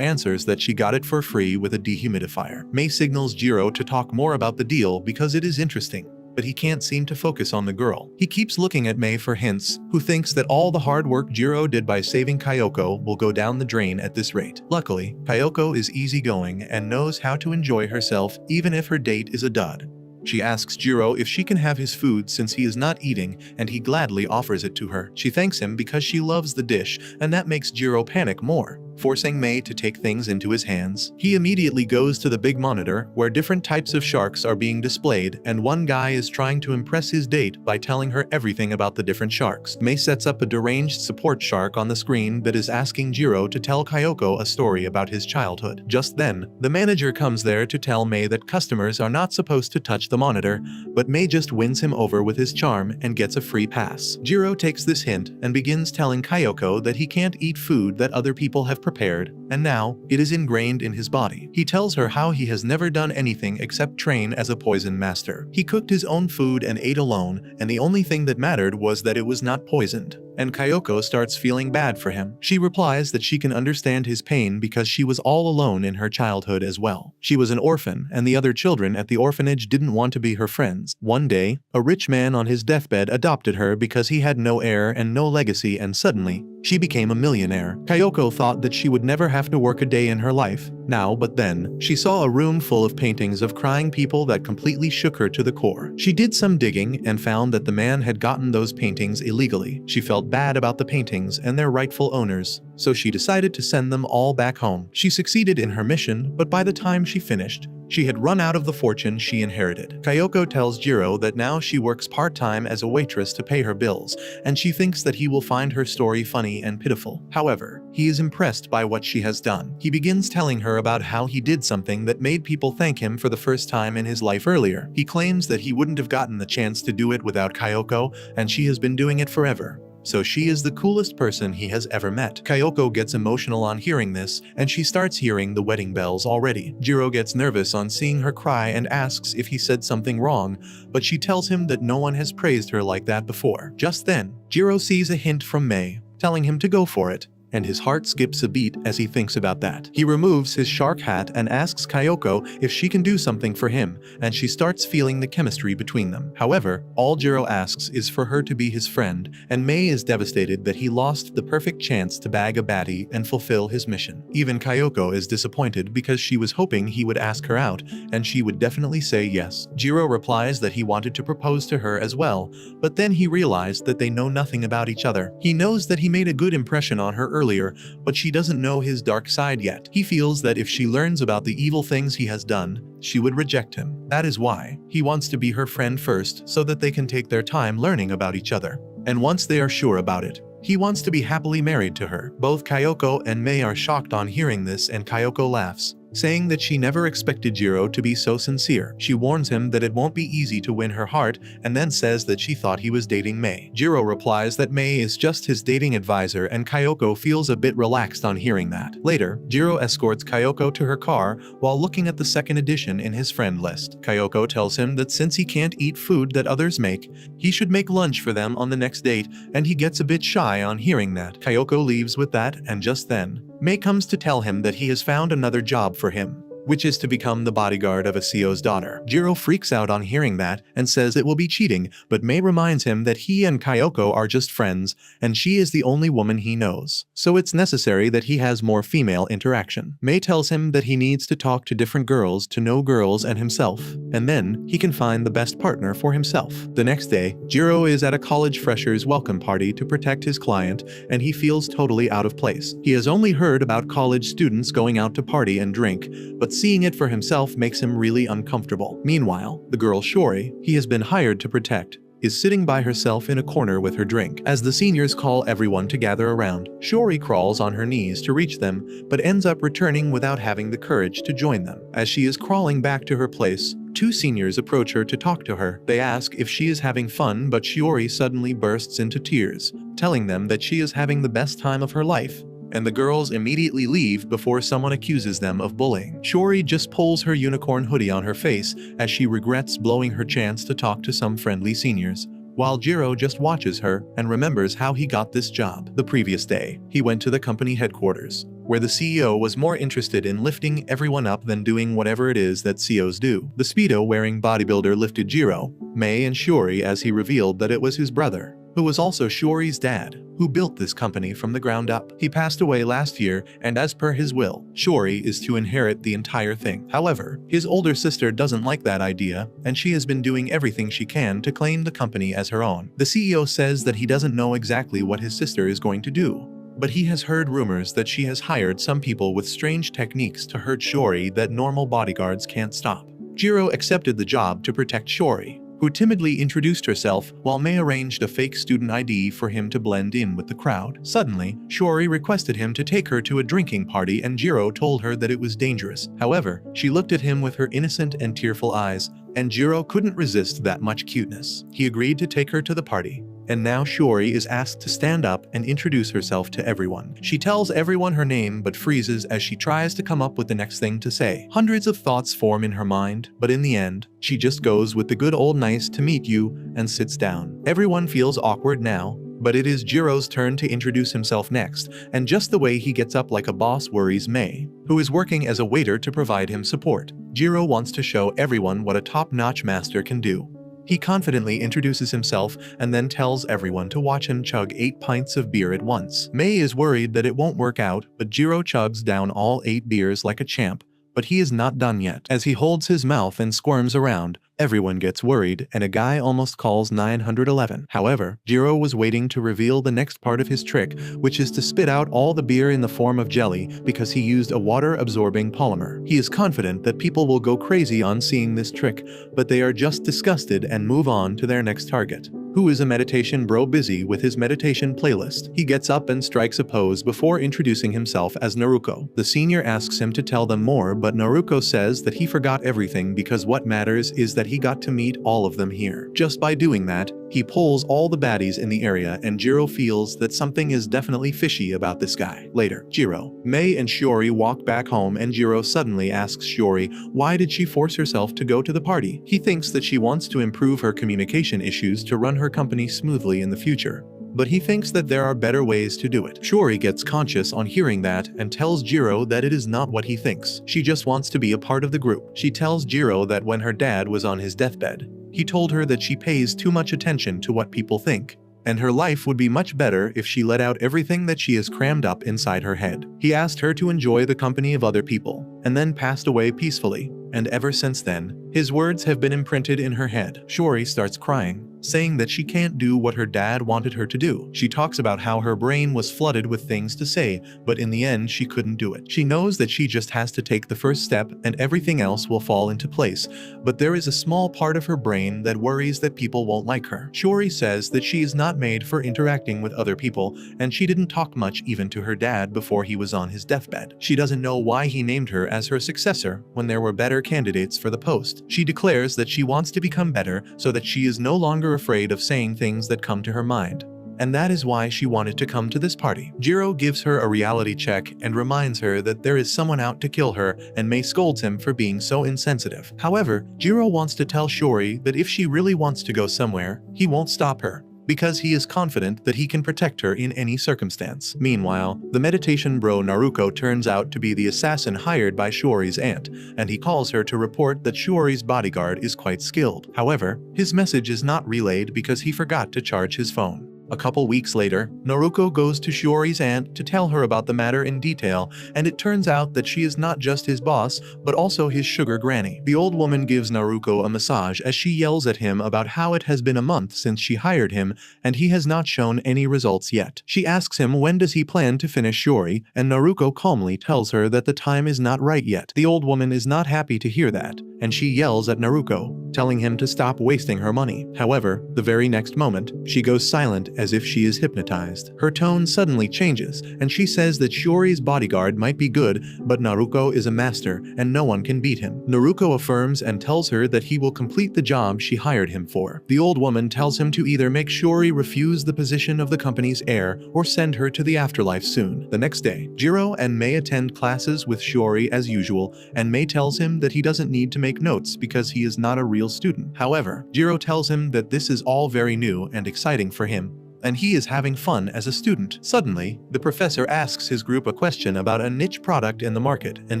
answers that she got it for free with a dehumidifier. Mei signals Gero to talk more about the deal because it is interesting, but he can't seem to focus on the girl. He keeps looking at Mei for hints, who thinks that all the hard work Gero did by saving Kyoko will go down the drain at this rate. Luckily, Kyoko is easygoing and knows how to enjoy herself even if her date is a dud. She asks Gero if she can have his food since he is not eating, and he gladly offers it to her. She thanks him because she loves the dish, and that makes Gero panic more, forcing Mei to take things into his hands. He immediately goes to the big monitor, where different types of sharks are being displayed, and one guy is trying to impress his date by telling her everything about the different sharks. Mei sets up a deranged support shark on the screen that is asking Gero to tell Kyoko a story about his childhood. Just then, the manager comes there to tell Mei that customers are not supposed to touch the monitor, but Mei just wins him over with his charm and gets a free pass. Gero takes this hint and begins telling Kyoko that he can't eat food that other people have prepared, and now it is ingrained in his body. He tells her how he has never done anything except train as a poison master. He cooked his own food and ate alone, and the only thing that mattered was that it was not poisoned. And Kyoko starts feeling bad for him. She replies that she can understand his pain because she was all alone in her childhood as well. She was an orphan, and the other children at the orphanage didn't want to be her friends. One day, a rich man on his deathbed adopted her because he had no heir and no legacy, and suddenly, she became a millionaire. Kyoko thought that she would never have to work a day in her life now, but then, she saw a room full of paintings of crying people that completely shook her to the core. She did some digging and found that the man had gotten those paintings illegally. She felt bad about the paintings and their rightful owners, so she decided to send them all back home. She succeeded in her mission, but by the time she finished, she had run out of the fortune she inherited. Kyoko tells Gero that now she works part-time as a waitress to pay her bills, and she thinks that he will find her story funny and pitiful. However, he is impressed by what she has done. He begins telling her about how he did something that made people thank him for the first time in his life earlier. He claims that he wouldn't have gotten the chance to do it without Kyoko, and she has been doing it forever. So she is the coolest person he has ever met. Kyoko gets emotional on hearing this, and she starts hearing the wedding bells already. Gero gets nervous on seeing her cry and asks if he said something wrong, but she tells him that no one has praised her like that before. Just then, Gero sees a hint from Mei, telling him to go for it, and his heart skips a beat as he thinks about that. He removes his shark hat and asks Kyoko if she can do something for him, and she starts feeling the chemistry between them. However, all Gero asks is for her to be his friend, and Mei is devastated that he lost the perfect chance to bag a baddie and fulfill his mission. Even Kyoko is disappointed because she was hoping he would ask her out, and she would definitely say yes. Gero replies that he wanted to propose to her as well, but then he realized that they know nothing about each other. He knows that he made a good impression on her earlier, but she doesn't know his dark side yet. He feels that if she learns about the evil things he has done, she would reject him. That is why he wants to be her friend first so that they can take their time learning about each other. And once they are sure about it, he wants to be happily married to her. Both Kyoko and Mei are shocked on hearing this, and Kyoko laughs, saying that she never expected Gero to be so sincere. She warns him that it won't be easy to win her heart, and then says that she thought he was dating Mei. Gero replies that Mei is just his dating advisor, and Kyoko feels a bit relaxed on hearing that. Later, Gero escorts Kyoko to her car while looking at the second edition in his friend list. Kyoko tells him that since he can't eat food that others make, he should make lunch for them on the next date, and he gets a bit shy on hearing that. Kyoko leaves with that, and just then, Mei comes to tell him that he has found another job for him, which is to become the bodyguard of a CEO's daughter. Gero freaks out on hearing that and says it will be cheating, but Mei reminds him that he and Kyoko are just friends, and she is the only woman he knows. So it's necessary that he has more female interaction. Mei tells him that he needs to talk to different girls to know girls and himself, and then he can find the best partner for himself. The next day, Gero is at a college freshers welcome party to protect his client, and he feels totally out of place. He has only heard about college students going out to party and drink, but seeing it for himself makes him really uncomfortable. Meanwhile, the girl Shori, he has been hired to protect, is sitting by herself in a corner with her drink. As the seniors call everyone to gather around, Shori crawls on her knees to reach them, but ends up returning without having the courage to join them. As she is crawling back to her place, two seniors approach her to talk to her. They ask if she is having fun, but Shiori suddenly bursts into tears, telling them that she is having the best time of her life, and the girls immediately leave before someone accuses them of bullying. Shori just pulls her unicorn hoodie on her face as she regrets blowing her chance to talk to some friendly seniors, while Gero just watches her and remembers how he got this job. The previous day, he went to the company headquarters, where the CEO was more interested in lifting everyone up than doing whatever it is that CEOs do. The Speedo-wearing bodybuilder lifted Gero, Mei and Shiori as he revealed that it was his brother, who was also Shiori's dad, who built this company from the ground up. He passed away last year, and as per his will, Shiori is to inherit the entire thing. However, his older sister doesn't like that idea, and she has been doing everything she can to claim the company as her own. The CEO says that he doesn't know exactly what his sister is going to do, but he has heard rumors that she has hired some people with strange techniques to hurt Shiori that normal bodyguards can't stop. Gero accepted the job to protect Shiori, who timidly introduced herself while Mei arranged a fake student ID for him to blend in with the crowd. Suddenly, Shiori requested him to take her to a drinking party, and Gero told her that it was dangerous. However, she looked at him with her innocent and tearful eyes, and Gero couldn't resist that much cuteness. He agreed to take her to the party, and now Shiori is asked to stand up and introduce herself to everyone. She tells everyone her name but freezes as she tries to come up with the next thing to say. Hundreds of thoughts form in her mind, but in the end, she just goes with the good old nice to meet you and sits down. Everyone feels awkward now, but it is Gero's turn to introduce himself next, and just the way he gets up like a boss worries Mei, who is working as a waiter to provide him support. Gero wants to show everyone what a top-notch master can do. He confidently introduces himself and then tells everyone to watch him chug 8 pints of beer at once. Mei is worried that it won't work out, but Gero chugs down all 8 beers like a champ. But he is not done yet. As he holds his mouth and squirms around, everyone gets worried and a guy almost calls 911. However, Gero was waiting to reveal the next part of his trick, which is to spit out all the beer in the form of jelly because he used a water-absorbing polymer. He is confident that people will go crazy on seeing this trick, but they are just disgusted and move on to their next target, who is a meditation bro busy with his meditation playlist. He gets up and strikes a pose before introducing himself as Naruko. The senior asks him to tell them more, but Naruko says that he forgot everything because what matters is that he got to meet all of them here. Just by doing that, he pulls all the baddies in the area, and Gero feels that something is definitely fishy about this guy. Later, Gero, Mei and Shiori walk back home, and Gero suddenly asks Shiori why did she force herself to go to the party. He thinks that she wants to improve her communication issues to run her company smoothly in the future, but he thinks that there are better ways to do it. Shiori gets conscious on hearing that and tells Gero that it is not what he thinks. She just wants to be a part of the group. She tells Gero that when her dad was on his deathbed, he told her that she pays too much attention to what people think, and her life would be much better if she let out everything that she has crammed up inside her head. He asked her to enjoy the company of other people, and then passed away peacefully, and ever since then, his words have been imprinted in her head. Shiori starts crying, saying that she can't do what her dad wanted her to do. She talks about how her brain was flooded with things to say, but in the end she couldn't do it. She knows that she just has to take the first step and everything else will fall into place, but there is a small part of her brain that worries that people won't like her. Shiori says that she is not made for interacting with other people, and she didn't talk much even to her dad before he was on his deathbed. She doesn't know why he named her as her successor when there were better candidates for the post. She declares that she wants to become better so that she is no longer afraid of saying things that come to her mind, and that is why she wanted to come to this party. Gero gives her a reality check and reminds her that there is someone out to kill her, and Mei scolds him for being so insensitive. However, Gero wants to tell Shiori that if she really wants to go somewhere, he won't stop her. because he is confident that he can protect her in any circumstance. Meanwhile, the meditation bro Naruko turns out to be the assassin hired by Shiori's aunt, and he calls her to report that Shiori's bodyguard is quite skilled. However, his message is not relayed because he forgot to charge his phone. A couple weeks later, Naruko goes to Shiori's aunt to tell her about the matter in detail, and it turns out that she is not just his boss, but also his sugar granny. The old woman gives Naruko a massage as she yells at him about how it has been a month since she hired him, and he has not shown any results yet. She asks him when does he plan to finish Shiori, and Naruko calmly tells her that the time is not right yet. The old woman is not happy to hear that, and she yells at Naruko, telling him to stop wasting her money. However, the very next moment, she goes silent as if she is hypnotized. Her tone suddenly changes, and she says that Shiori's bodyguard might be good, but Naruko is a master, and no one can beat him. Naruko affirms and tells her that he will complete the job she hired him for. The old woman tells him to either make Shiori refuse the position of the company's heir, or send her to the afterlife soon. The next day, Gero and Mei attend classes with Shiori as usual, and Mei tells him that he doesn't need to make notes because he is not a real student. However, Gero tells him that this is all very new and exciting for him, and he is having fun as a student. Suddenly, the professor asks his group a question about a niche product in the market, and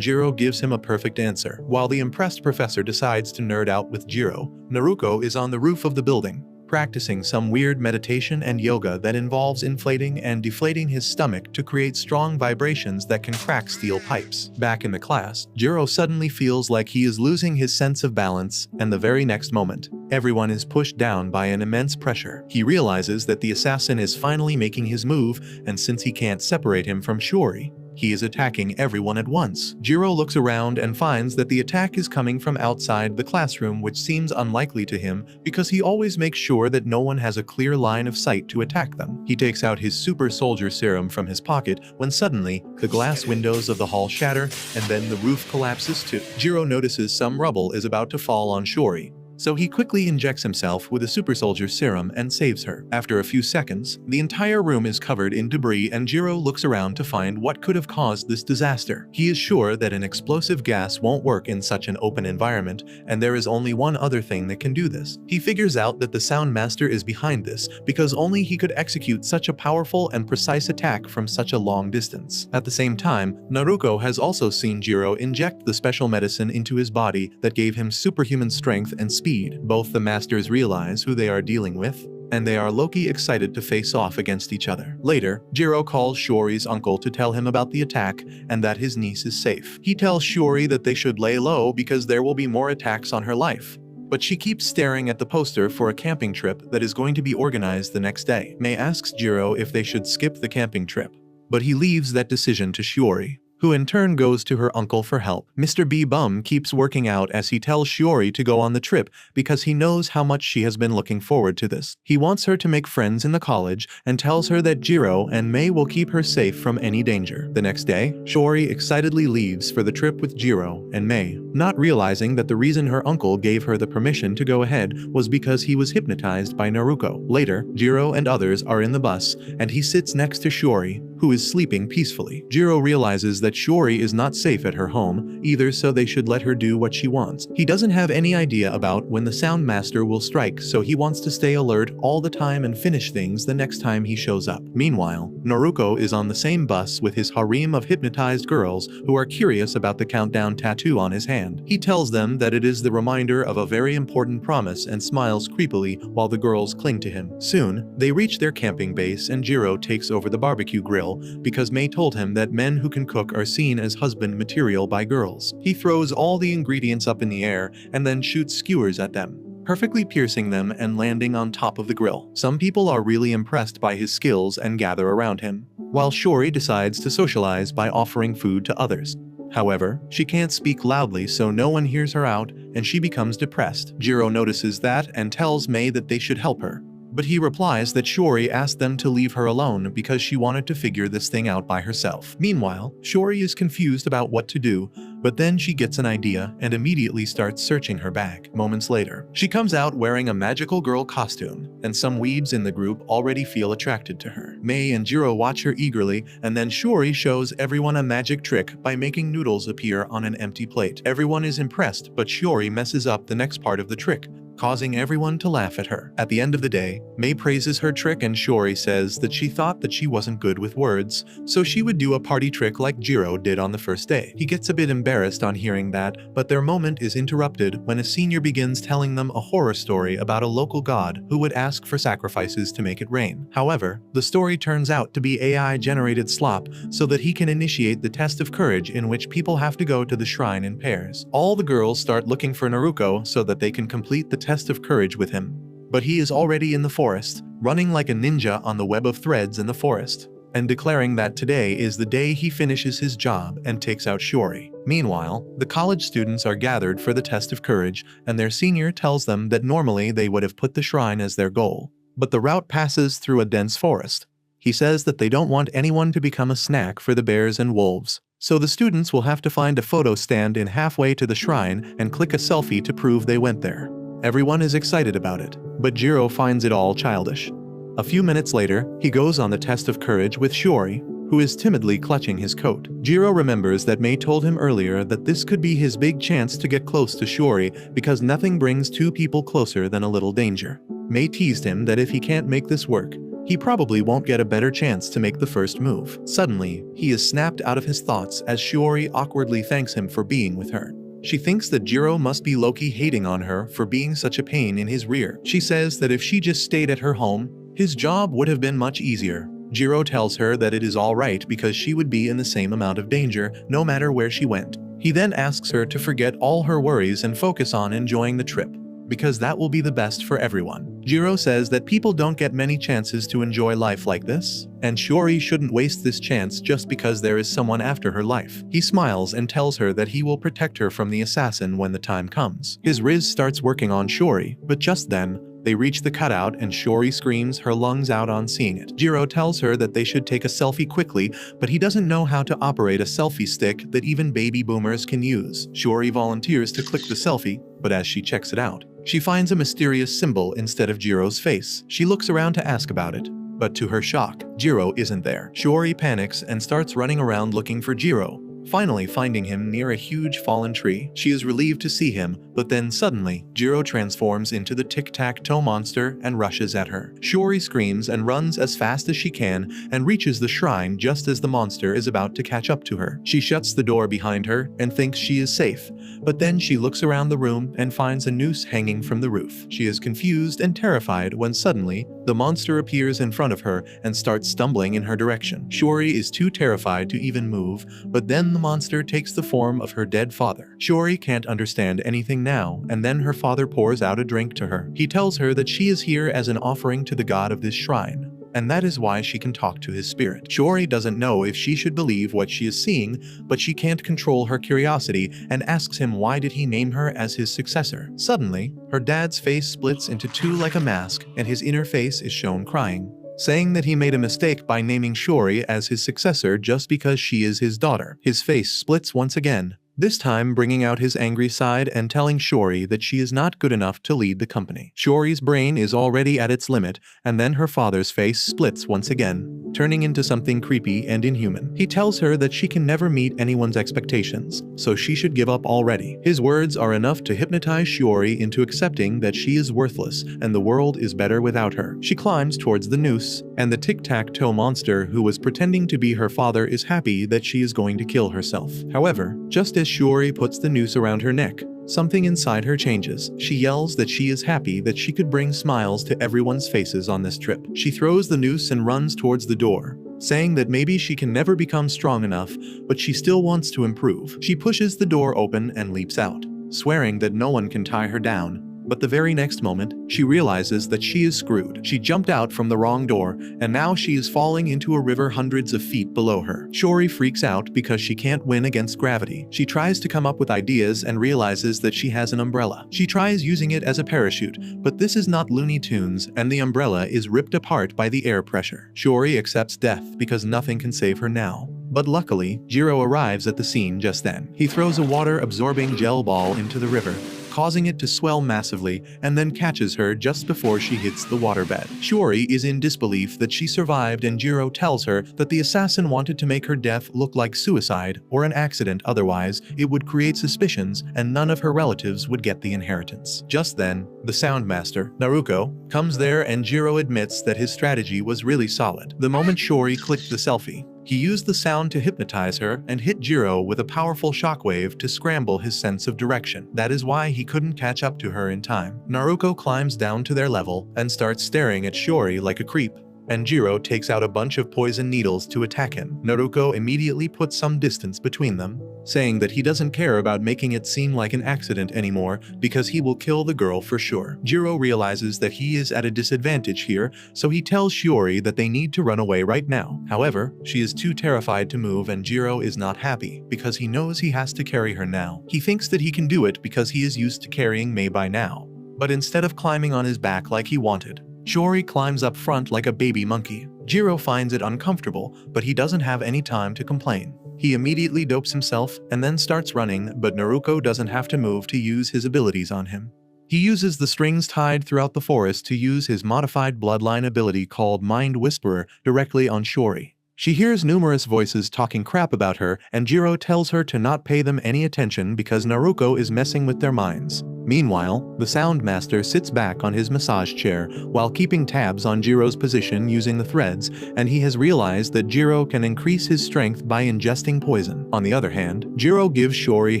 Gero gives him a perfect answer. While the impressed professor decides to nerd out with Gero, Naruko is on the roof of the building, practicing some weird meditation and yoga that involves inflating and deflating his stomach to create strong vibrations that can crack steel pipes. Back in the class, Gero suddenly feels like he is losing his sense of balance, and the very next moment, everyone is pushed down by an immense pressure. He realizes that the assassin is finally making his move, and since he can't separate him from Shiori, he is attacking everyone at once. Gero looks around and finds that the attack is coming from outside the classroom, which seems unlikely to him because he always makes sure that no one has a clear line of sight to attack them. He takes out his super soldier serum from his pocket when suddenly the glass windows of the hall shatter and then the roof collapses too. Gero notices some rubble is about to fall on Shiori, so he quickly injects himself with a super soldier serum and saves her. After a few seconds, the entire room is covered in debris and Gero looks around to find what could have caused this disaster. He is sure that an explosive gas won't work in such an open environment, and there is only one other thing that can do this. He figures out that the Sound Master is behind this because only he could execute such a powerful and precise attack from such a long distance. At the same time, Naruko has also seen Gero inject the special medicine into his body that gave him superhuman strength and speed. Both the masters realize who they are dealing with, and they are low-key excited to face off against each other. Later, Gero calls Shiori's uncle to tell him about the attack and that his niece is safe. He tells Shiori that they should lay low because there will be more attacks on her life, but she keeps staring at the poster for a camping trip that is going to be organized the next day. Mei asks Gero if they should skip the camping trip, but he leaves that decision to Shiori, who in turn goes to her uncle for help. Mr. B Bum keeps working out as he tells Shiori to go on the trip because he knows how much she has been looking forward to this. He wants her to make friends in the college and tells her that Gero and Mei will keep her safe from any danger. The next day, Shiori excitedly leaves for the trip with Gero and Mei, not realizing that the reason her uncle gave her the permission to go ahead was because he was hypnotized by Naruko. Later, Gero and others are in the bus, and he sits next to Shiori, who is sleeping peacefully. Gero realizes that Shiori is not safe at her home either, so they should let her do what she wants. He doesn't have any idea about when the Sound Master will strike, so he wants to stay alert all the time and finish things the next time he shows up. Meanwhile, Naruko is on the same bus with his harem of hypnotized girls who are curious about the countdown tattoo on his hand. He tells them that it is the reminder of a very important promise and smiles creepily while the girls cling to him. Soon, they reach their camping base and Gero takes over the barbecue grill because Mei told him that men who can cook are seen as husband material by girls. He throws all the ingredients up in the air and then shoots skewers at them, perfectly piercing them and landing on top of the grill. Some people are really impressed by his skills and gather around him, while Shiori decides to socialize by offering food to others. However, she can't speak loudly so no one hears her out, and she becomes depressed. Gero notices that and tells Mei that they should help her, but he replies that Shiori asked them to leave her alone because she wanted to figure this thing out by herself. Meanwhile, Shiori is confused about what to do, but then she gets an idea and immediately starts searching her bag. Moments later, she comes out wearing a magical girl costume, and some weebs in the group already feel attracted to her. Mei and Gero watch her eagerly, and then Shiori shows everyone a magic trick by making noodles appear on an empty plate. Everyone is impressed, but Shiori messes up the next part of the trick, causing everyone to laugh at her. At the end of the day, Mei praises her trick and Shiori says that she thought that she wasn't good with words, so she would do a party trick like Gero did on the first day. He gets a bit embarrassed on hearing that, but their moment is interrupted when a senior begins telling them a horror story about a local god who would ask for sacrifices to make it rain. However, the story turns out to be AI-generated slop so that he can initiate the test of courage in which people have to go to the shrine in pairs. All the girls start looking for Naruko so that they can complete the test of courage with him. But he is already in the forest, running like a ninja on the web of threads in the forest, and declaring that today is the day he finishes his job and takes out Shiori. Meanwhile, the college students are gathered for the test of courage, and their senior tells them that normally they would have put the shrine as their goal, but the route passes through a dense forest. He says that they don't want anyone to become a snack for the bears and wolves, so the students will have to find a photo stand in halfway to the shrine and click a selfie to prove they went there. Everyone is excited about it, but Gero finds it all childish. A few minutes later, he goes on the test of courage with Shiori, who is timidly clutching his coat. Gero remembers that Mei told him earlier that this could be his big chance to get close to Shiori because nothing brings two people closer than a little danger. Mei teased him that if he can't make this work, he probably won't get a better chance to make the first move. Suddenly, he is snapped out of his thoughts as Shiori awkwardly thanks him for being with her. She thinks that Gero must be low-key hating on her for being such a pain in his rear. She says that if she just stayed at her home, his job would have been much easier. Gero tells her that it is alright because she would be in the same amount of danger no matter where she went. He then asks her to forget all her worries and focus on enjoying the trip, because that will be the best for everyone. Gero says that people don't get many chances to enjoy life like this, and Shiori shouldn't waste this chance just because there is someone after her life. He smiles and tells her that he will protect her from the assassin when the time comes. His Riz starts working on Shiori, but just then, they reach the cutout and Shiori screams her lungs out on seeing it. Gero tells her that they should take a selfie quickly, but he doesn't know how to operate a selfie stick that even baby boomers can use. Shiori volunteers to click the selfie, but as she checks it out, she finds a mysterious symbol instead of Gero's face. She looks around to ask about it, but to her shock, Gero isn't there. Shiori panics and starts running around looking for Gero, finally finding him near a huge fallen tree. She is relieved to see him, but then suddenly, Gero transforms into the tic-tac-toe monster and rushes at her. Shiori screams and runs as fast as she can and reaches the shrine just as the monster is about to catch up to her. She shuts the door behind her and thinks she is safe, but then she looks around the room and finds a noose hanging from the roof. She is confused and terrified when suddenly, the monster appears in front of her and starts stumbling in her direction. Shiori is too terrified to even move, but then the monster takes the form of her dead father. Shiori can't understand anything now, and then her father pours out a drink to her. He tells her that she is here as an offering to the god of this shrine, and that is why she can talk to his spirit. Shiori doesn't know if she should believe what she is seeing, but she can't control her curiosity and asks him why did he name her as his successor. Suddenly, her dad's face splits into two like a mask, and his inner face is shown crying, saying that he made a mistake by naming Shiori as his successor just because she is his daughter. His face splits once again, this time bringing out his angry side and telling Shiori that she is not good enough to lead the company. Shiori's brain is already at its limit, and then her father's face splits once again, turning into something creepy and inhuman. He tells her that she can never meet anyone's expectations, so she should give up already. His words are enough to hypnotize Shiori into accepting that she is worthless and the world is better without her. She climbs towards the noose, and the tic-tac-toe monster who was pretending to be her father is happy that she is going to kill herself. However, just as Shiori puts the noose around her neck, something inside her changes. She yells that she is happy that she could bring smiles to everyone's faces on this trip. She throws the noose and runs towards the door, saying that maybe she can never become strong enough, but she still wants to improve. She pushes the door open and leaps out, swearing that no one can tie her down. But the very next moment, she realizes that she is screwed. She jumped out from the wrong door, and now she is falling into a river hundreds of feet below her. Shiori freaks out because she can't win against gravity. She tries to come up with ideas and realizes that she has an umbrella. She tries using it as a parachute, but this is not Looney Tunes, and the umbrella is ripped apart by the air pressure. Shiori accepts death because nothing can save her now. But luckily, Gero arrives at the scene just then. He throws a water-absorbing gel ball into the river, causing it to swell massively, and then catches her just before she hits the waterbed. Shiori is in disbelief that she survived, and Gero tells her that the assassin wanted to make her death look like suicide or an accident, otherwise it would create suspicions and none of her relatives would get the inheritance. Just then, the Soundmaster, Naruko, comes there and Gero admits that his strategy was really solid. The moment Shiori clicked the selfie, he used the sound to hypnotize her and hit Gero with a powerful shockwave to scramble his sense of direction. That is why he couldn't catch up to her in time. Naruko climbs down to their level and starts staring at Shiori like a creep, and Gero takes out a bunch of poison needles to attack him. Naruko immediately puts some distance between them, saying that he doesn't care about making it seem like an accident anymore because he will kill the girl for sure. Gero realizes that he is at a disadvantage here, so he tells Shiori that they need to run away right now. However, she is too terrified to move and Gero is not happy because he knows he has to carry her now. He thinks that he can do it because he is used to carrying Mei by now. But instead of climbing on his back like he wanted, Shiori climbs up front like a baby monkey. Gero finds it uncomfortable, but he doesn't have any time to complain. He immediately dopes himself and then starts running, but Naruko doesn't have to move to use his abilities on him. He uses the strings tied throughout the forest to use his modified bloodline ability called Mind Whisperer directly on Shiori. She hears numerous voices talking crap about her, and Gero tells her to not pay them any attention because Naruko is messing with their minds. Meanwhile, the Soundmaster sits back on his massage chair while keeping tabs on Gero's position using the threads, and he has realized that Gero can increase his strength by ingesting poison. On the other hand, Gero gives Shiori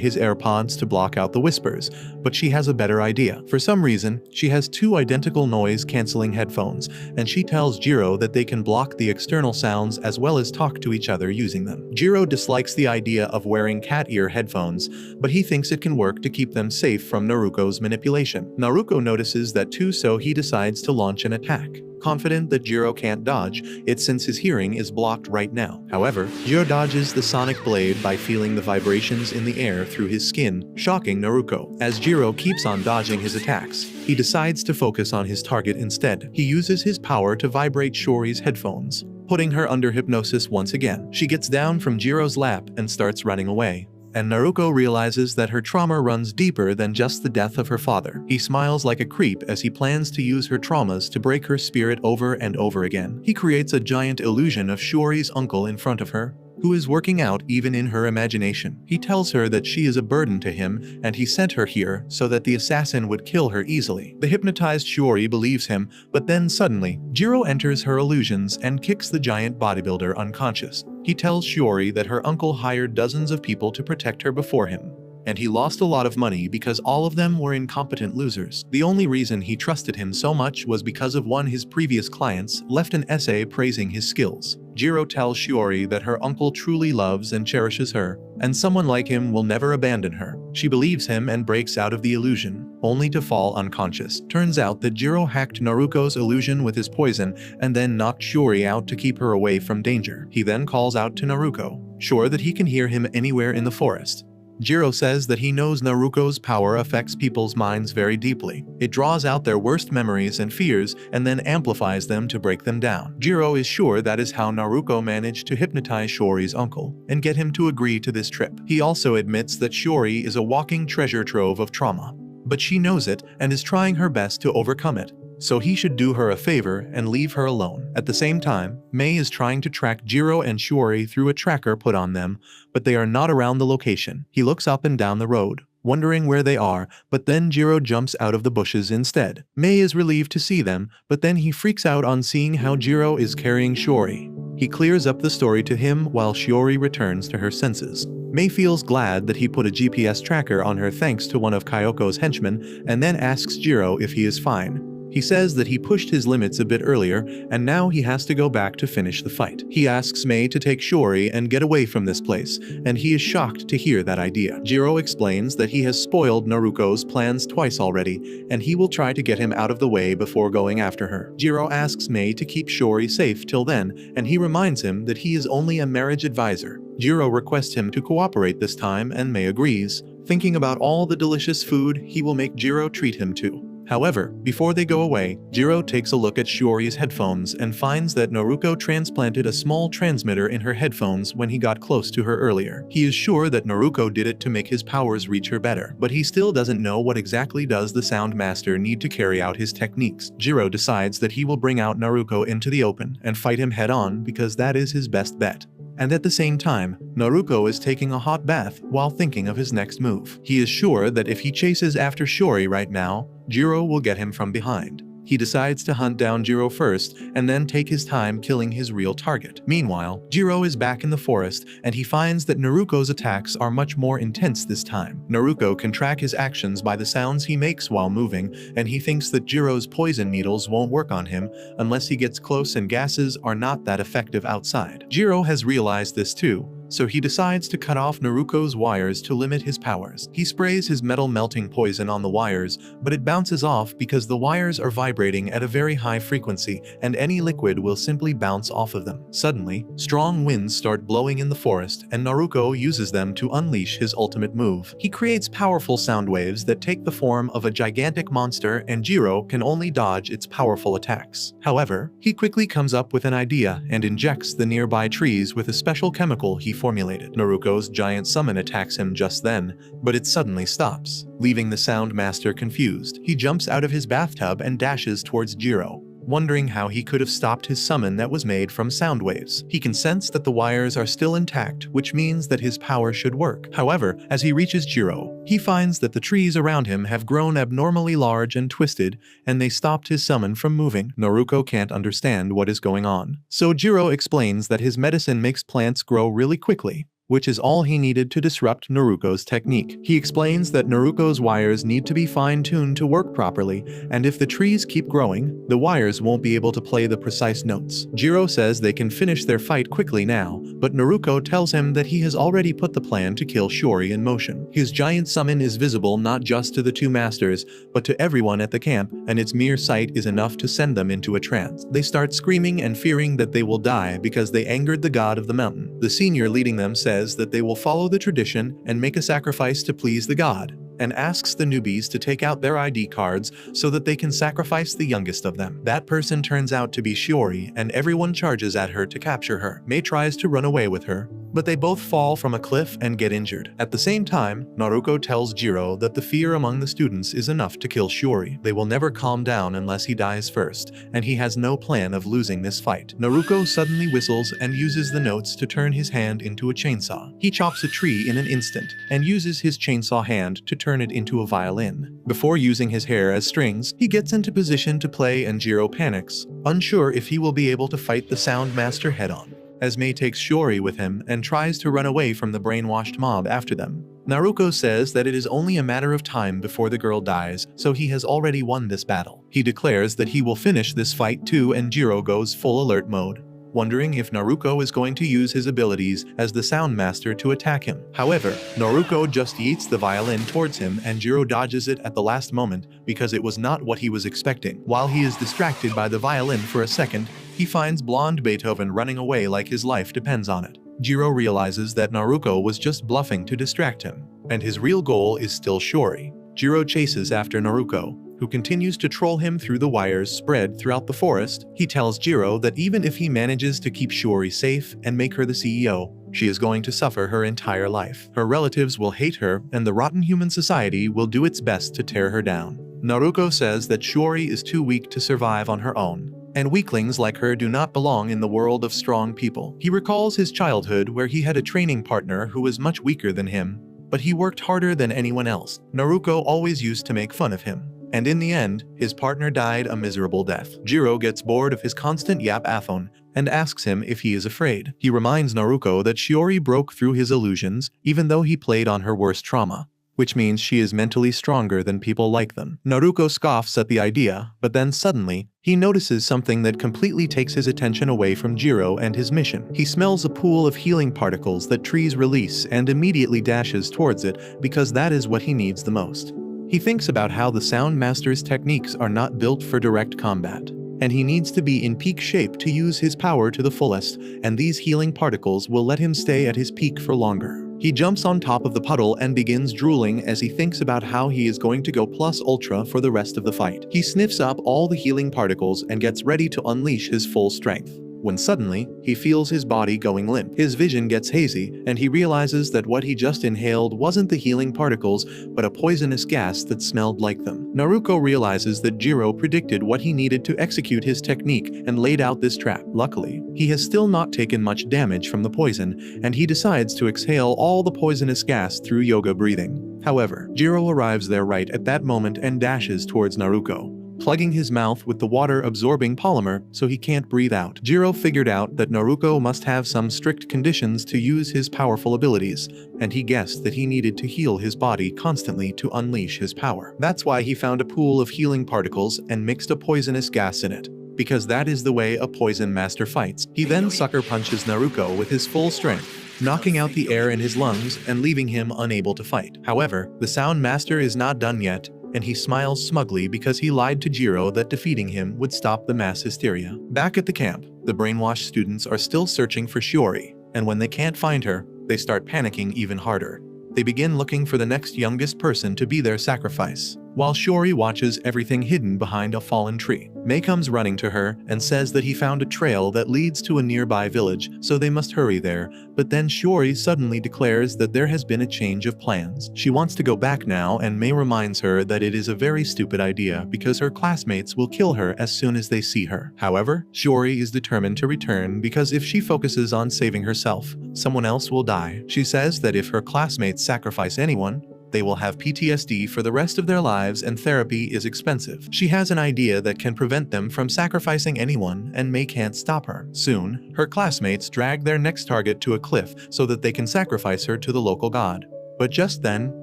his AirPods to block out the whispers, but she has a better idea. For some reason, she has two identical noise-canceling headphones, and she tells Gero that they can block the external sounds as well as talk to each other using them. Gero dislikes the idea of wearing cat ear headphones, but he thinks it can work to keep them safe from Naruko's manipulation. Naruko notices that too, so he decides to launch an attack, confident that Gero can't dodge it since his hearing is blocked right now. However, Gero dodges the sonic blade by feeling the vibrations in the air through his skin, shocking Naruko. As Gero keeps on dodging his attacks, he decides to focus on his target instead. He uses his power to vibrate Shiori's headphones, putting her under hypnosis once again. She gets down from Gero's lap and starts running away, and Naruko realizes that her trauma runs deeper than just the death of her father. He smiles like a creep as he plans to use her traumas to break her spirit over and over again. He creates a giant illusion of Shiori's uncle in front of her, who is working out even in her imagination. He tells her that she is a burden to him and he sent her here so that the assassin would kill her easily. The hypnotized Shiori believes him, but then suddenly, Gero enters her illusions and kicks the giant bodybuilder unconscious. He tells Shiori that her uncle hired dozens of people to protect her before him, and he lost a lot of money because all of them were incompetent losers. The only reason he trusted him so much was because of one of his previous clients left an essay praising his skills. Gero tells Shiori that her uncle truly loves and cherishes her, and someone like him will never abandon her. She believes him and breaks out of the illusion, only to fall unconscious. Turns out that Gero hacked Naruko's illusion with his poison and then knocked Shiori out to keep her away from danger. He then calls out to Naruko, sure that he can hear him anywhere in the forest. Gero says that he knows Naruko's power affects people's minds very deeply. It draws out their worst memories and fears and then amplifies them to break them down. Gero is sure that is how Naruko managed to hypnotize Shiori's uncle and get him to agree to this trip. He also admits that Shiori is a walking treasure trove of trauma, but she knows it and is trying her best to overcome it. So he should do her a favor and leave her alone. At the same time, Mei is trying to track Gero and Shiori through a tracker put on them, but they are not around the location. He looks up and down the road, wondering where they are, but then Gero jumps out of the bushes instead. Mei is relieved to see them, but then he freaks out on seeing how Gero is carrying Shiori. He clears up the story to him while Shiori returns to her senses. Mei feels glad that he put a GPS tracker on her thanks to one of Kyoko's henchmen, and then asks Gero if he is fine. He says that he pushed his limits a bit earlier, and now he has to go back to finish the fight. He asks Mei to take Shiori and get away from this place, and he is shocked to hear that idea. Gero explains that he has spoiled Naruko's plans twice already, and he will try to get him out of the way before going after her. Gero asks Mei to keep Shiori safe till then, and he reminds him that he is only a marriage advisor. Gero requests him to cooperate this time, and Mei agrees, thinking about all the delicious food he will make Gero treat him to. However, before they go away, Gero takes a look at Shiori's headphones and finds that Naruko transplanted a small transmitter in her headphones when he got close to her earlier. He is sure that Naruko did it to make his powers reach her better, but he still doesn't know what exactly does the Sound Master need to carry out his techniques. Gero decides that he will bring out Naruko into the open and fight him head-on because that is his best bet. And at the same time, Naruko is taking a hot bath while thinking of his next move. He is sure that if he chases after Shiori right now, Gero will get him from behind. He decides to hunt down Gero first and then take his time killing his real target. Meanwhile, Gero is back in the forest and he finds that Naruko's attacks are much more intense this time. Naruko can track his actions by the sounds he makes while moving, and he thinks that Gero's poison needles won't work on him unless he gets close, and gases are not that effective outside. Gero has realized this too, so he decides to cut off Naruko's wires to limit his powers. He sprays his metal melting poison on the wires, but it bounces off because the wires are vibrating at a very high frequency and any liquid will simply bounce off of them. Suddenly, strong winds start blowing in the forest and Naruko uses them to unleash his ultimate move. He creates powerful sound waves that take the form of a gigantic monster, and Gero can only dodge its powerful attacks. However, he quickly comes up with an idea and injects the nearby trees with a special chemical he formulated. Naruko's giant summon attacks him just then, but it suddenly stops, leaving the Sound Master confused. He jumps out of his bathtub and dashes towards Gero, wondering how he could have stopped his summon that was made from sound waves. He can sense that the wires are still intact, which means that his power should work. However, as he reaches Gero, he finds that the trees around him have grown abnormally large and twisted, and they stopped his summon from moving. Naruko can't understand what is going on, so Gero explains that his medicine makes plants grow really quickly, which is all he needed to disrupt Naruko's technique. He explains that Naruko's wires need to be fine-tuned to work properly, and if the trees keep growing, the wires won't be able to play the precise notes. Gero says they can finish their fight quickly now, but Naruko tells him that he has already put the plan to kill Shiori in motion. His giant summon is visible not just to the two masters, but to everyone at the camp, and its mere sight is enough to send them into a trance. They start screaming and fearing that they will die because they angered the god of the mountain. The senior leading them says that they will follow the tradition and make a sacrifice to please the god, and asks the newbies to take out their ID cards so that they can sacrifice the youngest of them. That person turns out to be Shiori, and everyone charges at her to capture her. Mei tries to run away with her, but they both fall from a cliff and get injured. At the same time, Naruko tells Gero that the fear among the students is enough to kill Shiori. They will never calm down unless he dies first, and he has no plan of losing this fight. Naruko suddenly whistles and uses the notes to turn his hand into a chainsaw. He chops a tree in an instant, and uses his chainsaw hand to turn it into a violin. Before using his hair as strings, he gets into position to play and Gero panics, unsure if he will be able to fight the Sound Master head-on. As Mei takes Shiori with him and tries to run away from the brainwashed mob after them. Naruko says that it is only a matter of time before the girl dies, so he has already won this battle. He declares that he will finish this fight too, and Gero goes full alert mode, wondering if Naruko is going to use his abilities as the Sound Master to attack him. However, Naruko just yeets the violin towards him and Gero dodges it at the last moment because it was not what he was expecting. While he is distracted by the violin for a second, he finds blonde Beethoven running away like his life depends on it. Gero realizes that Naruko was just bluffing to distract him, and his real goal is still Shiori. Gero chases after Naruko, who continues to troll him through the wires spread throughout the forest. He tells Gero that even if he manages to keep Shiori safe and make her the CEO, she is going to suffer her entire life. Her relatives will hate her, and the rotten human society will do its best to tear her down. Naruko says that Shiori is too weak to survive on her own, and weaklings like her do not belong in the world of strong people. He recalls his childhood where he had a training partner who was much weaker than him, but he worked harder than anyone else. Naruko always used to make fun of him, and in the end, his partner died a miserable death. Gero gets bored of his constant yap-athon and asks him if he is afraid. He reminds Naruko that Shiori broke through his illusions even though he played on her worst trauma, which means she is mentally stronger than people like them. Naruko scoffs at the idea, but then suddenly, he notices something that completely takes his attention away from Gero and his mission. He smells a pool of healing particles that trees release and immediately dashes towards it because that is what he needs the most. He thinks about how the Sound Master's techniques are not built for direct combat, and he needs to be in peak shape to use his power to the fullest, and these healing particles will let him stay at his peak for longer. He jumps on top of the puddle and begins drooling as he thinks about how he is going to go plus ultra for the rest of the fight. He sniffs up all the healing particles and gets ready to unleash his full strength, when suddenly, he feels his body going limp. His vision gets hazy, and he realizes that what he just inhaled wasn't the healing particles, but a poisonous gas that smelled like them. Naruko realizes that Gero predicted what he needed to execute his technique and laid out this trap. Luckily, he has still not taken much damage from the poison, and he decides to exhale all the poisonous gas through yoga breathing. However, Gero arrives there right at that moment and dashes towards Naruko, plugging his mouth with the water-absorbing polymer so he can't breathe out. Gero figured out that Naruko must have some strict conditions to use his powerful abilities, and he guessed that he needed to heal his body constantly to unleash his power. That's why he found a pool of healing particles and mixed a poisonous gas in it, because that is the way a poison master fights. He then sucker punches Naruko with his full strength, knocking out the air in his lungs and leaving him unable to fight. However, the Sound Master is not done yet, and he smiles smugly because he lied to Gero that defeating him would stop the mass hysteria. Back at the camp, the brainwashed students are still searching for Shiori, and when they can't find her, they start panicking even harder. They begin looking for the next youngest person to be their sacrifice, while Shiori watches everything hidden behind a fallen tree. Mei comes running to her and says that he found a trail that leads to a nearby village, so they must hurry there, but then Shiori suddenly declares that there has been a change of plans. She wants to go back now, and Mei reminds her that it is a very stupid idea because her classmates will kill her as soon as they see her. However, Shiori is determined to return because if she focuses on saving herself, someone else will die. She says that if her classmates sacrifice anyone, they will have PTSD for the rest of their lives and therapy is expensive. She has an idea that can prevent them from sacrificing anyone, and Mei can't stop her. Soon, her classmates drag their next target to a cliff so that they can sacrifice her to the local god. But just then,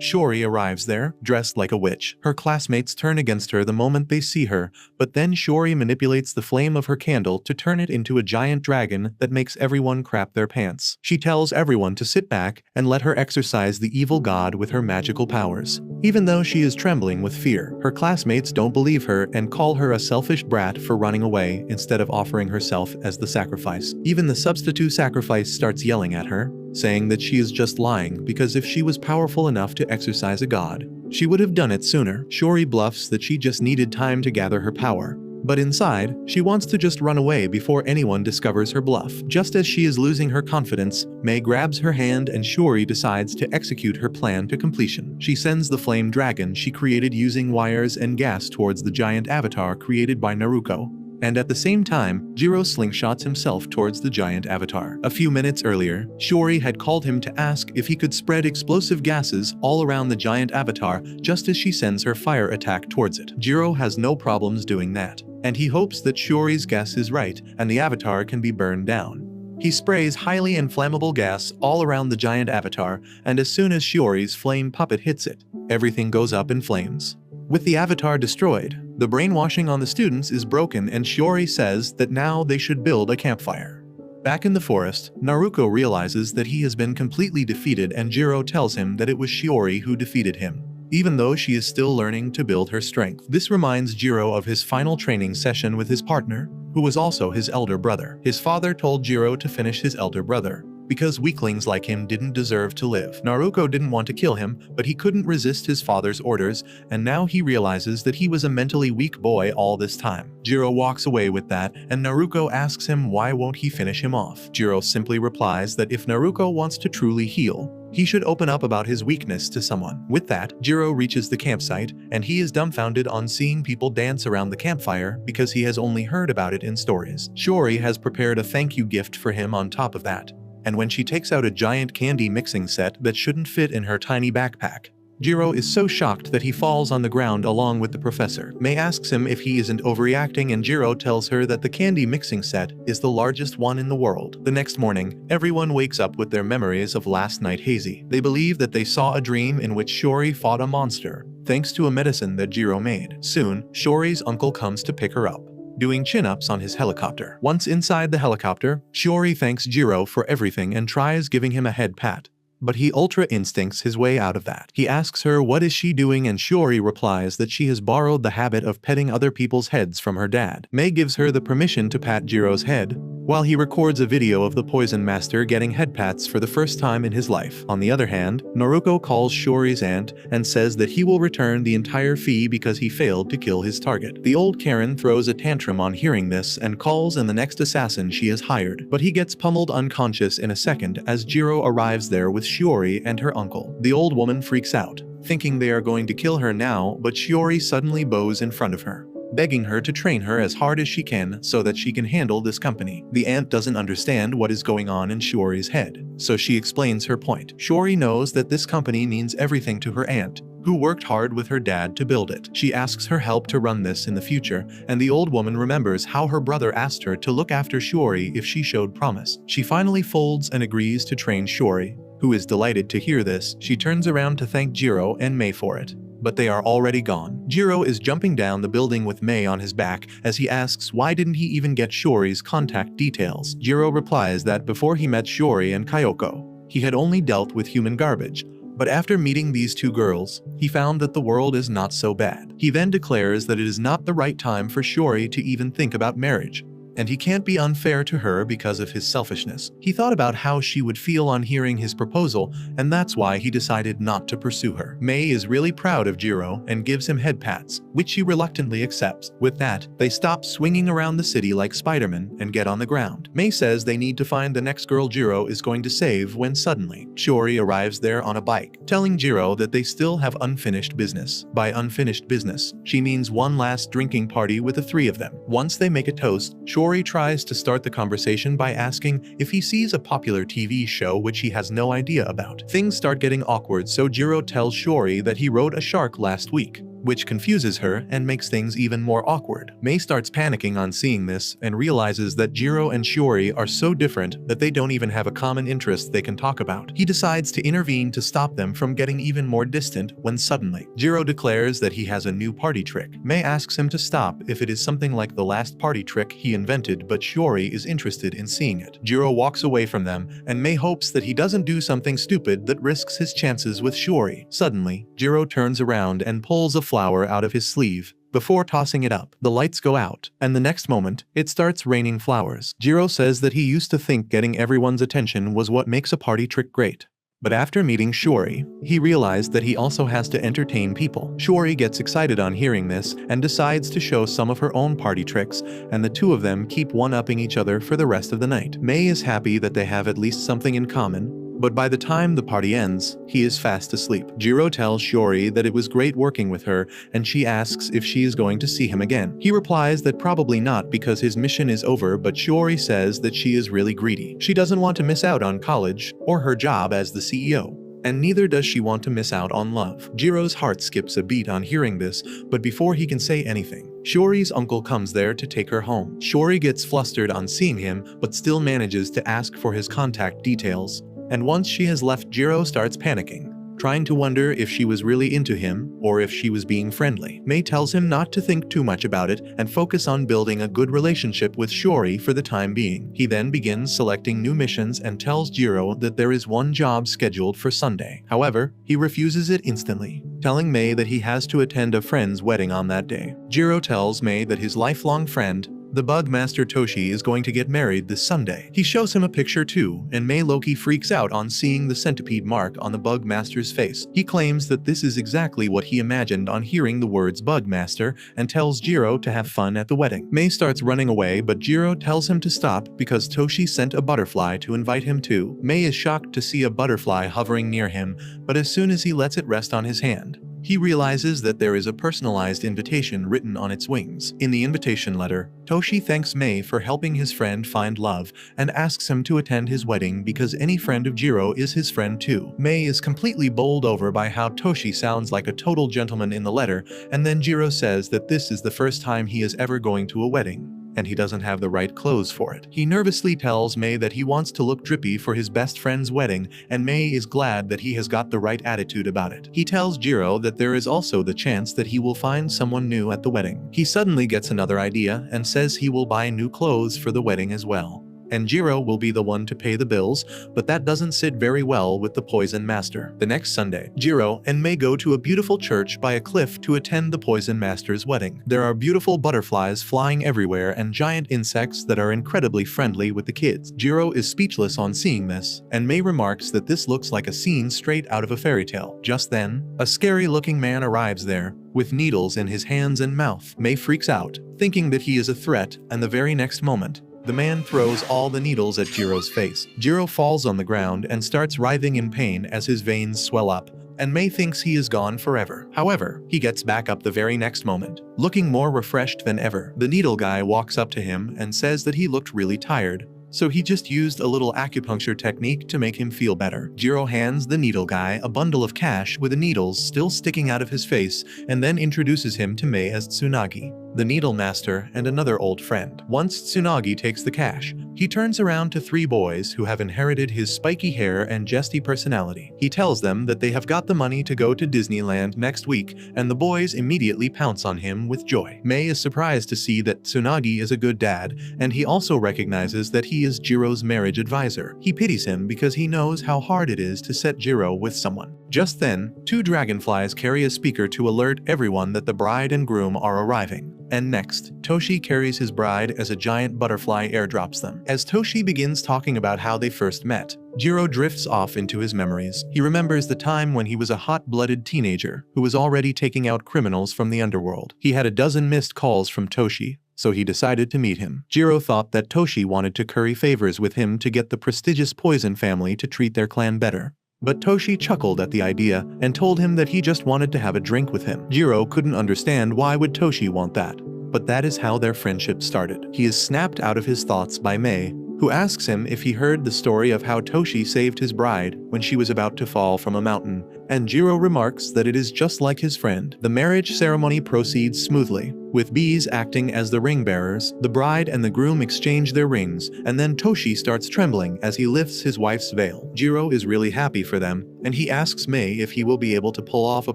Shiori arrives there, dressed like a witch. Her classmates turn against her the moment they see her, but then Shiori manipulates the flame of her candle to turn it into a giant dragon that makes everyone crap their pants. She tells everyone to sit back and let her exorcise the evil god with her magical powers. Even though she is trembling with fear, her classmates don't believe her and call her a selfish brat for running away instead of offering herself as the sacrifice. Even the substitute sacrifice starts yelling at her, saying that she is just lying because if she was powerful enough to exorcise a god, she would have done it sooner. Shiori bluffs that she just needed time to gather her power, but inside, she wants to just run away before anyone discovers her bluff. Just as she is losing her confidence, Mei grabs her hand and Shiori decides to execute her plan to completion. She sends the flame dragon she created using wires and gas towards the giant avatar created by Naruko, and at the same time, Gero slingshots himself towards the giant avatar. A few minutes earlier, Shiori had called him to ask if he could spread explosive gases all around the giant avatar just as she sends her fire attack towards it. Gero has no problems doing that, and he hopes that Shiori's guess is right and the avatar can be burned down. He sprays highly inflammable gas all around the giant avatar, and as soon as Shiori's flame puppet hits it, everything goes up in flames. With the avatar destroyed, the brainwashing on the students is broken and Shiori says that now they should build a campfire. Back in the forest, Naruko realizes that he has been completely defeated and Gero tells him that it was Shiori who defeated him, even though she is still learning to build her strength. This reminds Gero of his final training session with his partner, who was also his elder brother. His father told Gero to finish his elder brother, because weaklings like him didn't deserve to live. Naruko didn't want to kill him, but he couldn't resist his father's orders, and now he realizes that he was a mentally weak boy all this time. Gero walks away with that, and Naruko asks him why won't he finish him off. Gero simply replies that if Naruko wants to truly heal, he should open up about his weakness to someone. With that, Gero reaches the campsite, and he is dumbfounded on seeing people dance around the campfire because he has only heard about it in stories. Shiori has prepared a thank you gift for him on top of that, and when she takes out a giant candy mixing set that shouldn't fit in her tiny backpack, Gero is so shocked that he falls on the ground along with the professor. Mei asks him if he isn't overreacting and Gero tells her that the candy mixing set is the largest one in the world. The next morning, everyone wakes up with their memories of last night hazy. They believe that they saw a dream in which Shiori fought a monster, thanks to a medicine that Gero made. Soon, Shiori's uncle comes to pick her up, doing chin-ups on his helicopter. Once inside the helicopter, Shiori thanks Gero for everything and tries giving him a head pat, but he ultra instincts his way out of that. He asks her what is she doing and Shiori replies that she has borrowed the habit of petting other people's heads from her dad. Mei gives her the permission to pat Gero's head, while he records a video of the poison master getting head pats for the first time in his life. On the other hand, Naruko calls Shiori's aunt and says that he will return the entire fee because he failed to kill his target. The old Karen throws a tantrum on hearing this and calls in the next assassin she has hired, but he gets pummeled unconscious in a second as Gero arrives there with Shiori and her uncle. The old woman freaks out, thinking they are going to kill her now, but Shiori suddenly bows in front of her, begging her to train her as hard as she can so that she can handle this company. The aunt doesn't understand what is going on in Shiori's head, so she explains her point. Shiori knows that this company means everything to her aunt, who worked hard with her dad to build it. She asks her help to run this in the future, and the old woman remembers how her brother asked her to look after Shiori if she showed promise. She finally folds and agrees to train Shiori, who is delighted to hear this. She turns around to thank Gero and Mei for it, but they are already gone. Gero is jumping down the building with Mei on his back as he asks why didn't he even get Shiori's contact details. Gero replies that before he met Shiori and Kyoko, he had only dealt with human garbage, but after meeting these two girls, he found that the world is not so bad. He then declares that it is not the right time for Shiori to even think about marriage, and he can't be unfair to her because of his selfishness. He thought about how she would feel on hearing his proposal, and that's why he decided not to pursue her. Mei is really proud of Gero and gives him head pats, which he reluctantly accepts. With that, they stop swinging around the city like Spider-Man and get on the ground. Mei says they need to find the next girl Gero is going to save when suddenly, Shiori arrives there on a bike, telling Gero that they still have unfinished business. By unfinished business, she means one last drinking party with the three of them. Once they make a toast, Shiori tries to start the conversation by asking if he sees a popular TV show which he has no idea about. Things start getting awkward, so Gero tells Shiori that he rode a shark last week, which confuses her and makes things even more awkward. Mei starts panicking on seeing this and realizes that Gero and Shiori are so different that they don't even have a common interest they can talk about. He decides to intervene to stop them from getting even more distant when suddenly, Gero declares that he has a new party trick. Mei asks him to stop if it is something like the last party trick he invented, but Shiori is interested in seeing it. Gero walks away from them, and Mei hopes that he doesn't do something stupid that risks his chances with Shiori. Suddenly, Gero turns around and pulls a flower out of his sleeve. Before tossing it up, the lights go out, and the next moment, it starts raining flowers. Gero says that he used to think getting everyone's attention was what makes a party trick great. But after meeting Shiori, he realized that he also has to entertain people. Shiori gets excited on hearing this and decides to show some of her own party tricks, and the two of them keep one-upping each other for the rest of the night. Mei is happy that they have at least something in common, but by the time the party ends, he is fast asleep. Gero tells Shiori that it was great working with her, and she asks if she is going to see him again. He replies that probably not because his mission is over, but Shiori says that she is really greedy. She doesn't want to miss out on college or her job as the CEO, and neither does she want to miss out on love. Gero's heart skips a beat on hearing this, but before he can say anything, Shiori's uncle comes there to take her home. Shiori gets flustered on seeing him, but still manages to ask for his contact details. And once she has left, Gero starts panicking, trying to wonder if she was really into him or if she was being friendly. Mei tells him not to think too much about it and focus on building a good relationship with Shiori for the time being. He then begins selecting new missions and tells Gero that there is one job scheduled for Sunday. However, he refuses it instantly, telling Mei that he has to attend a friend's wedding on that day. Gero tells Mei that his lifelong friend, the bug master Toshi, is going to get married this Sunday. He shows him a picture too, and Mei Loki freaks out on seeing the centipede mark on the bug master's face. He claims that this is exactly what he imagined on hearing the words bug master and tells Gero to have fun at the wedding. Mei starts running away, but Gero tells him to stop because Toshi sent a butterfly to invite him too. Mei is shocked to see a butterfly hovering near him, but as soon as he lets it rest on his hand, he realizes that there is a personalized invitation written on its wings. In the invitation letter, Toshi thanks Mei for helping his friend find love and asks him to attend his wedding because any friend of Gero is his friend too. Mei is completely bowled over by how Toshi sounds like a total gentleman in the letter, and then Gero says that this is the first time he is ever going to a wedding, and he doesn't have the right clothes for it. He nervously tells Mei that he wants to look drippy for his best friend's wedding, and Mei is glad that he has got the right attitude about it. He tells Gero that there is also the chance that he will find someone new at the wedding. He suddenly gets another idea and says he will buy new clothes for the wedding as well, and Gero will be the one to pay the bills, but that doesn't sit very well with the poison master. The next Sunday, Gero and May go to a beautiful church by a cliff to attend the poison master's wedding. There are beautiful butterflies flying everywhere and giant insects that are incredibly friendly with the kids. Gero is speechless on seeing this, and May remarks that this looks like a scene straight out of a fairy tale. Just then, a scary-looking man arrives there, with needles in his hands and mouth. May freaks out, thinking that he is a threat, and the very next moment, the man throws all the needles at Gero's face. Gero falls on the ground and starts writhing in pain as his veins swell up, and May thinks he is gone forever. However, he gets back up the very next moment, looking more refreshed than ever. The needle guy walks up to him and says that he looked really tired, so he just used a little acupuncture technique to make him feel better. Gero hands the needle guy a bundle of cash with the needles still sticking out of his face, and then introduces him to May as Tsunagi, the needle master and another old friend. Once Tsunagi takes the cash, he turns around to three boys who have inherited his spiky hair and jesty personality. He tells them that they have got the money to go to Disneyland next week, and the boys immediately pounce on him with joy. May is surprised to see that Tsunagi is a good dad, and he also recognizes that he is Gero's marriage advisor. He pities him because he knows how hard it is to set Gero with someone. Just then, two dragonflies carry a speaker to alert everyone that the bride and groom are arriving. And next, Toshi carries his bride as a giant butterfly airdrops them. As Toshi begins talking about how they first met, Gero drifts off into his memories. He remembers the time when he was a hot-blooded teenager who was already taking out criminals from the underworld. He had a dozen missed calls from Toshi, so he decided to meet him. Gero thought that Toshi wanted to curry favors with him to get the prestigious Poison family to treat their clan better. But Toshi chuckled at the idea and told him that he just wanted to have a drink with him. Gero couldn't understand why would Toshi want that, but that is how their friendship started. He is snapped out of his thoughts by May, who asks him if he heard the story of how Toshi saved his bride when she was about to fall from a mountain, and Gero remarks that it is just like his friend. The marriage ceremony proceeds smoothly, with bees acting as the ring bearers. The bride and the groom exchange their rings, and then Toshi starts trembling as he lifts his wife's veil. Gero is really happy for them, and he asks May if he will be able to pull off a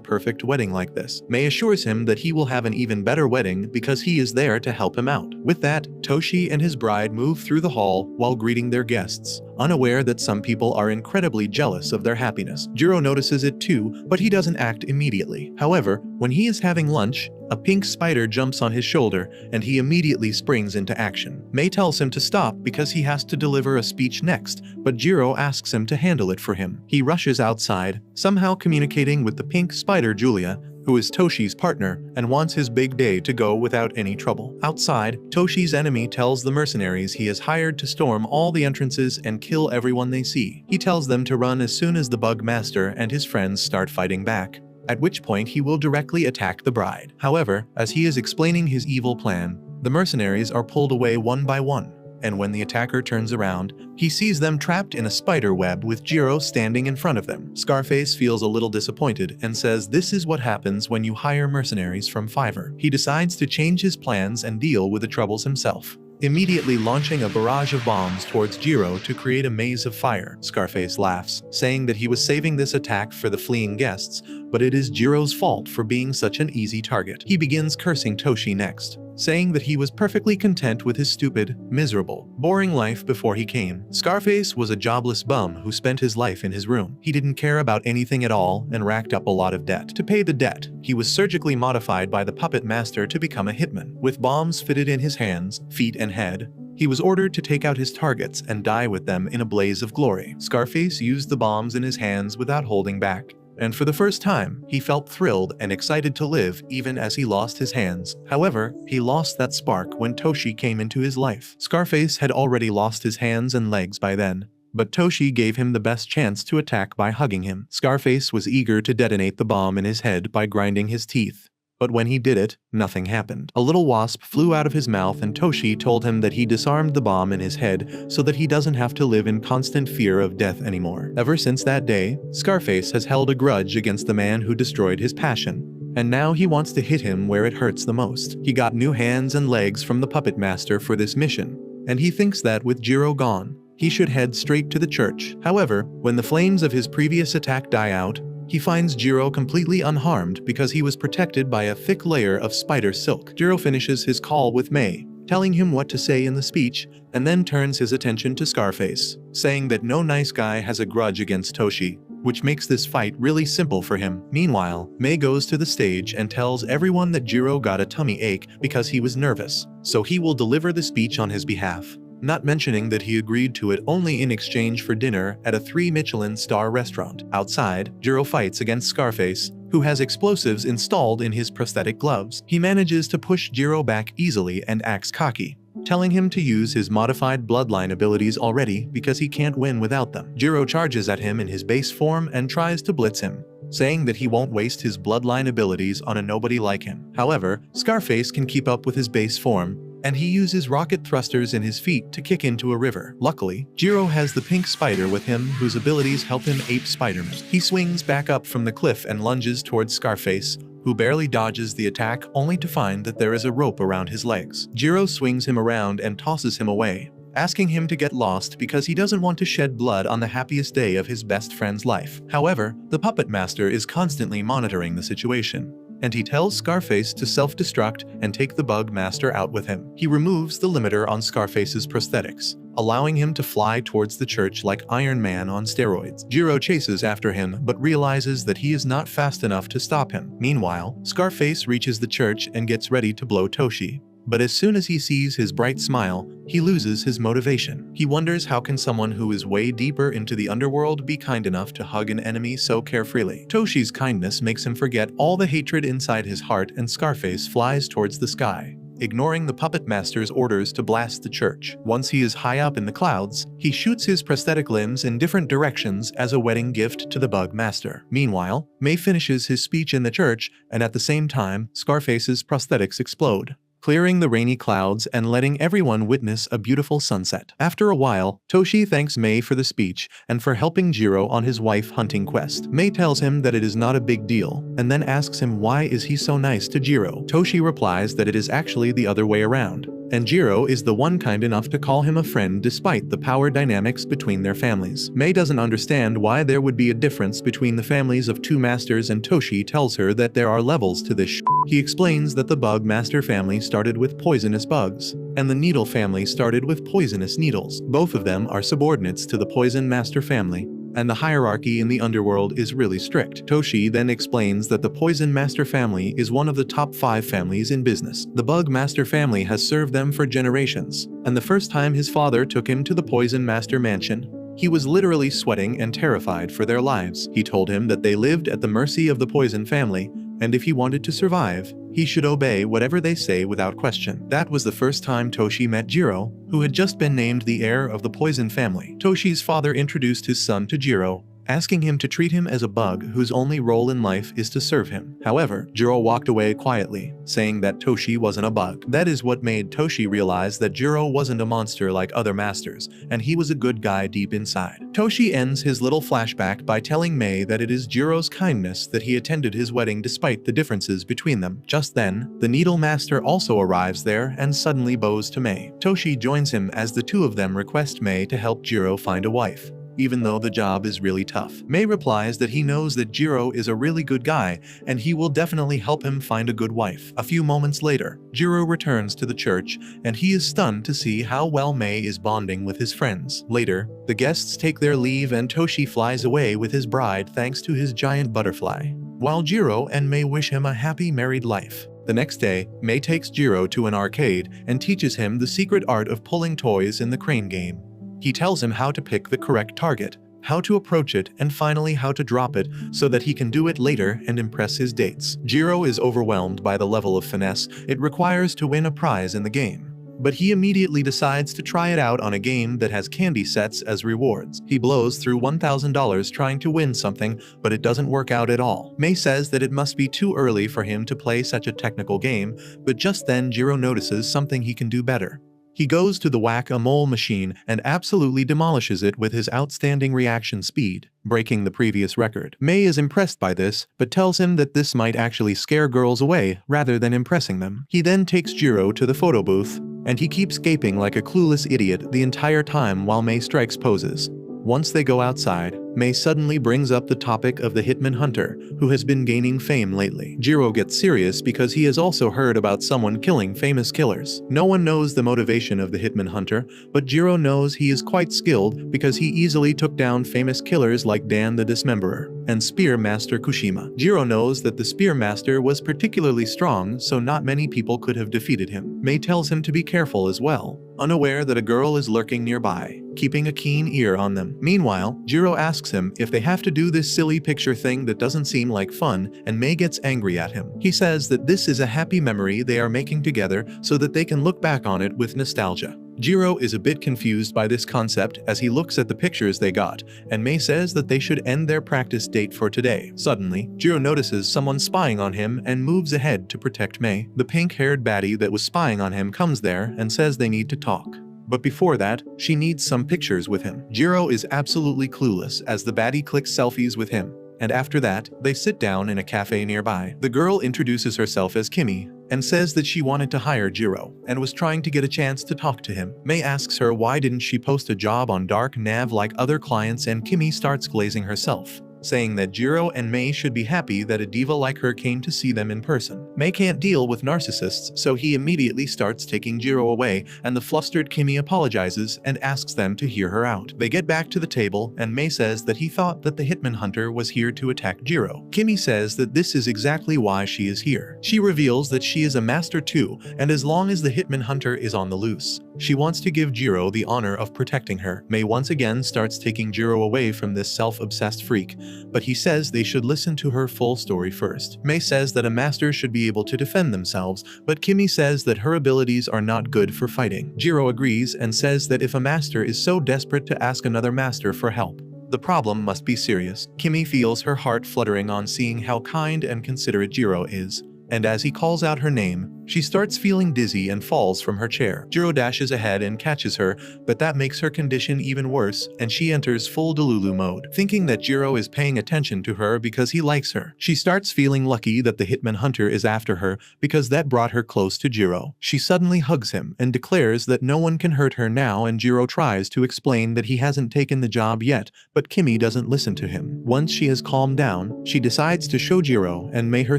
perfect wedding like this. May assures him that he will have an even better wedding because he is there to help him out. With that, Toshi and his bride move through the hall while greeting their guests, unaware that some people are incredibly jealous of their happiness. Gero notices it too, but he doesn't act immediately. However, when he is having lunch, a pink spider jumps on his shoulder, and he immediately springs into action. May tells him to stop because he has to deliver a speech next, but Gero asks him to handle it for him. He rushes outside, somehow communicating with the pink spider Julia, who is Toshi's partner, and wants his big day to go without any trouble. Outside, Toshi's enemy tells the mercenaries he has hired to storm all the entrances and kill everyone they see. He tells them to run as soon as the bug master and his friends start fighting back, at which point he will directly attack the bride. However, as he is explaining his evil plan, the mercenaries are pulled away one by one, and when the attacker turns around, he sees them trapped in a spider web with Gero standing in front of them. Scarface feels a little disappointed and says this is what happens when you hire mercenaries from Fiverr. He decides to change his plans and deal with the troubles himself, immediately launching a barrage of bombs towards Gero to create a maze of fire. Scarface laughs, saying that he was saving this attack for the fleeing guests, but it is Gero's fault for being such an easy target. He begins cursing Toshi next, saying that he was perfectly content with his stupid, miserable, boring life before he came. Scarface was a jobless bum who spent his life in his room. He didn't care about anything at all and racked up a lot of debt. To pay the debt, he was surgically modified by the puppet master to become a hitman. With bombs fitted in his hands, feet, and head, he was ordered to take out his targets and die with them in a blaze of glory. Scarface used the bombs in his hands without holding back, and for the first time, he felt thrilled and excited to live even as he lost his hands. However, he lost that spark when Toshi came into his life. Scarface had already lost his hands and legs by then, but Toshi gave him the best chance to attack by hugging him. Scarface was eager to detonate the bomb in his head by grinding his teeth, but when he did it, nothing happened. A little wasp flew out of his mouth and Toshi told him that he disarmed the bomb in his head so that he doesn't have to live in constant fear of death anymore. Ever since that day, Scarface has held a grudge against the man who destroyed his passion, and now he wants to hit him where it hurts the most. He got new hands and legs from the puppet master for this mission, and he thinks that with Gero gone, he should head straight to the church. However, when the flames of his previous attack die out, he finds Gero completely unharmed because he was protected by a thick layer of spider silk. Gero finishes his call with May, telling him what to say in the speech, and then turns his attention to Scarface, saying that no nice guy has a grudge against Toshi, which makes this fight really simple for him. Meanwhile, Mei goes to the stage and tells everyone that Gero got a tummy ache because he was nervous, so he will deliver the speech on his behalf, not mentioning that he agreed to it only in exchange for dinner at a 3-Michelin-star restaurant. Outside, Gero fights against Scarface, who has explosives installed in his prosthetic gloves. He manages to push Gero back easily and acts cocky, telling him to use his modified bloodline abilities already because he can't win without them. Gero charges at him in his base form and tries to blitz him, saying that he won't waste his bloodline abilities on a nobody like him. However, Scarface can keep up with his base form, and he uses rocket thrusters in his feet to kick into a river. Luckily, Gero has the pink spider with him whose abilities help him ape Spider-Man. He swings back up from the cliff and lunges towards Scarface, who barely dodges the attack only to find that there is a rope around his legs. Gero swings him around and tosses him away, asking him to get lost because he doesn't want to shed blood on the happiest day of his best friend's life. However, the puppet master is constantly monitoring the situation, and he tells Scarface to self-destruct and take the bug master out with him. He removes the limiter on Scarface's prosthetics, allowing him to fly towards the church like Iron Man on steroids. Gero chases after him but realizes that he is not fast enough to stop him. Meanwhile, Scarface reaches the church and gets ready to blow Toshi. But as soon as he sees his bright smile, he loses his motivation. He wonders how can someone who is way deeper into the underworld be kind enough to hug an enemy so carefreely. Toshi's kindness makes him forget all the hatred inside his heart, and Scarface flies towards the sky, ignoring the puppet master's orders to blast the church. Once he is high up in the clouds, he shoots his prosthetic limbs in different directions as a wedding gift to the bug master. Meanwhile, Mei finishes his speech in the church, and at the same time, Scarface's prosthetics explode, clearing the rainy clouds and letting everyone witness a beautiful sunset. After a while, Toshi thanks Mei for the speech and for helping Gero on his wife hunting quest. Mei tells him that it is not a big deal, and then asks him why is he so nice to Gero. Toshi replies that it is actually the other way around, and Gero is the one kind enough to call him a friend despite the power dynamics between their families. Mei doesn't understand why there would be a difference between the families of two masters, and Toshi tells her that there are levels to this. He explains that the bug master family started with poisonous bugs, and the needle family started with poisonous needles. Both of them are subordinates to the poison master family, and the hierarchy in the underworld is really strict. Toshi then explains that the Poison Master family is one of the top 5 families in business. The Bug Master family has served them for generations, and the first time his father took him to the Poison Master mansion, he was literally sweating and terrified for their lives. He told him that they lived at the mercy of the Poison family, and if he wanted to survive, he should obey whatever they say without question. That was the first time Toshi met Gero, who had just been named the heir of the Poison family. Toshi's father introduced his son to Gero, asking him to treat him as a bug whose only role in life is to serve him. However, Gero walked away quietly, saying that Toshi wasn't a bug. That is what made Toshi realize that Gero wasn't a monster like other masters, and he was a good guy deep inside. Toshi ends his little flashback by telling Mei that it is Gero's kindness that he attended his wedding despite the differences between them. Just then, the Needle Master also arrives there and suddenly bows to Mei. Toshi joins him as the two of them request Mei to help Gero find a wife, even though the job is really tough. Mei replies that he knows that Gero is a really good guy, and he will definitely help him find a good wife. A few moments later, Gero returns to the church, and he is stunned to see how well Mei is bonding with his friends. Later, the guests take their leave and Toshi flies away with his bride thanks to his giant butterfly, while Gero and Mei wish him a happy married life. The next day, Mei takes Gero to an arcade and teaches him the secret art of pulling toys in the crane game. He tells him how to pick the correct target, how to approach it, and finally how to drop it so that he can do it later and impress his dates. Gero is overwhelmed by the level of finesse it requires to win a prize in the game, but he immediately decides to try it out on a game that has candy sets as rewards. He blows through $1,000 trying to win something, but it doesn't work out at all. Mei says that it must be too early for him to play such a technical game, but just then Gero notices something he can do better. He goes to the whack-a-mole machine and absolutely demolishes it with his outstanding reaction speed, breaking the previous record. Mei is impressed by this, but tells him that this might actually scare girls away rather than impressing them. He then takes Gero to the photo booth, and he keeps gaping like a clueless idiot the entire time while Mei strikes poses. Once they go outside, May suddenly brings up the topic of the hitman hunter, who has been gaining fame lately. Gero gets serious because he has also heard about someone killing famous killers. No one knows the motivation of the hitman hunter, but Gero knows he is quite skilled because he easily took down famous killers like Dan the Dismemberer and Spear Master Kushima. Gero knows that the Spear Master was particularly strong, so not many people could have defeated him. May tells him to be careful as well, unaware that a girl is lurking nearby, keeping a keen ear on them. Meanwhile, Gero asks him if they have to do this silly picture thing that doesn't seem like fun, and May gets angry at him. He says that this is a happy memory they are making together so that they can look back on it with nostalgia. Gero is a bit confused by this concept as he looks at the pictures they got, and May says that they should end their practice date for today. Suddenly, Gero notices someone spying on him and moves ahead to protect May. The pink-haired baddie that was spying on him comes there and says they need to talk. But before that, she needs some pictures with him. Gero is absolutely clueless as the baddie clicks selfies with him, and after that, they sit down in a cafe nearby. The girl introduces herself as Kimmy and says that she wanted to hire Gero and was trying to get a chance to talk to him. May asks her why didn't she post a job on Dark Nav like other clients, and Kimmy starts glazing herself, saying that Gero and May should be happy that a diva like her came to see them in person. May can't deal with narcissists, so he immediately starts taking Gero away, and the flustered Kimmy apologizes and asks them to hear her out. They get back to the table, and May says that he thought that the hitman hunter was here to attack Gero. Kimmy says that this is exactly why she is here. She reveals that she is a master too, and as long as the hitman hunter is on the loose, she wants to give Gero the honor of protecting her. May once again starts taking Gero away from this self-obsessed freak, but he says they should listen to her full story first. May says that a master should be able to defend themselves, but Kimmy says that her abilities are not good for fighting. Gero agrees and says that if a master is so desperate to ask another master for help, the problem must be serious. Kimmy feels her heart fluttering on seeing how kind and considerate Gero is, and as he calls out her name, she starts feeling dizzy and falls from her chair. Gero dashes ahead and catches her, but that makes her condition even worse, and she enters full Delulu mode, thinking that Gero is paying attention to her because he likes her. She starts feeling lucky that the hitman hunter is after her because that brought her close to Gero. She suddenly hugs him and declares that no one can hurt her now, and Gero tries to explain that he hasn't taken the job yet, but Kimmy doesn't listen to him. Once she has calmed down, she decides to show Gero and May her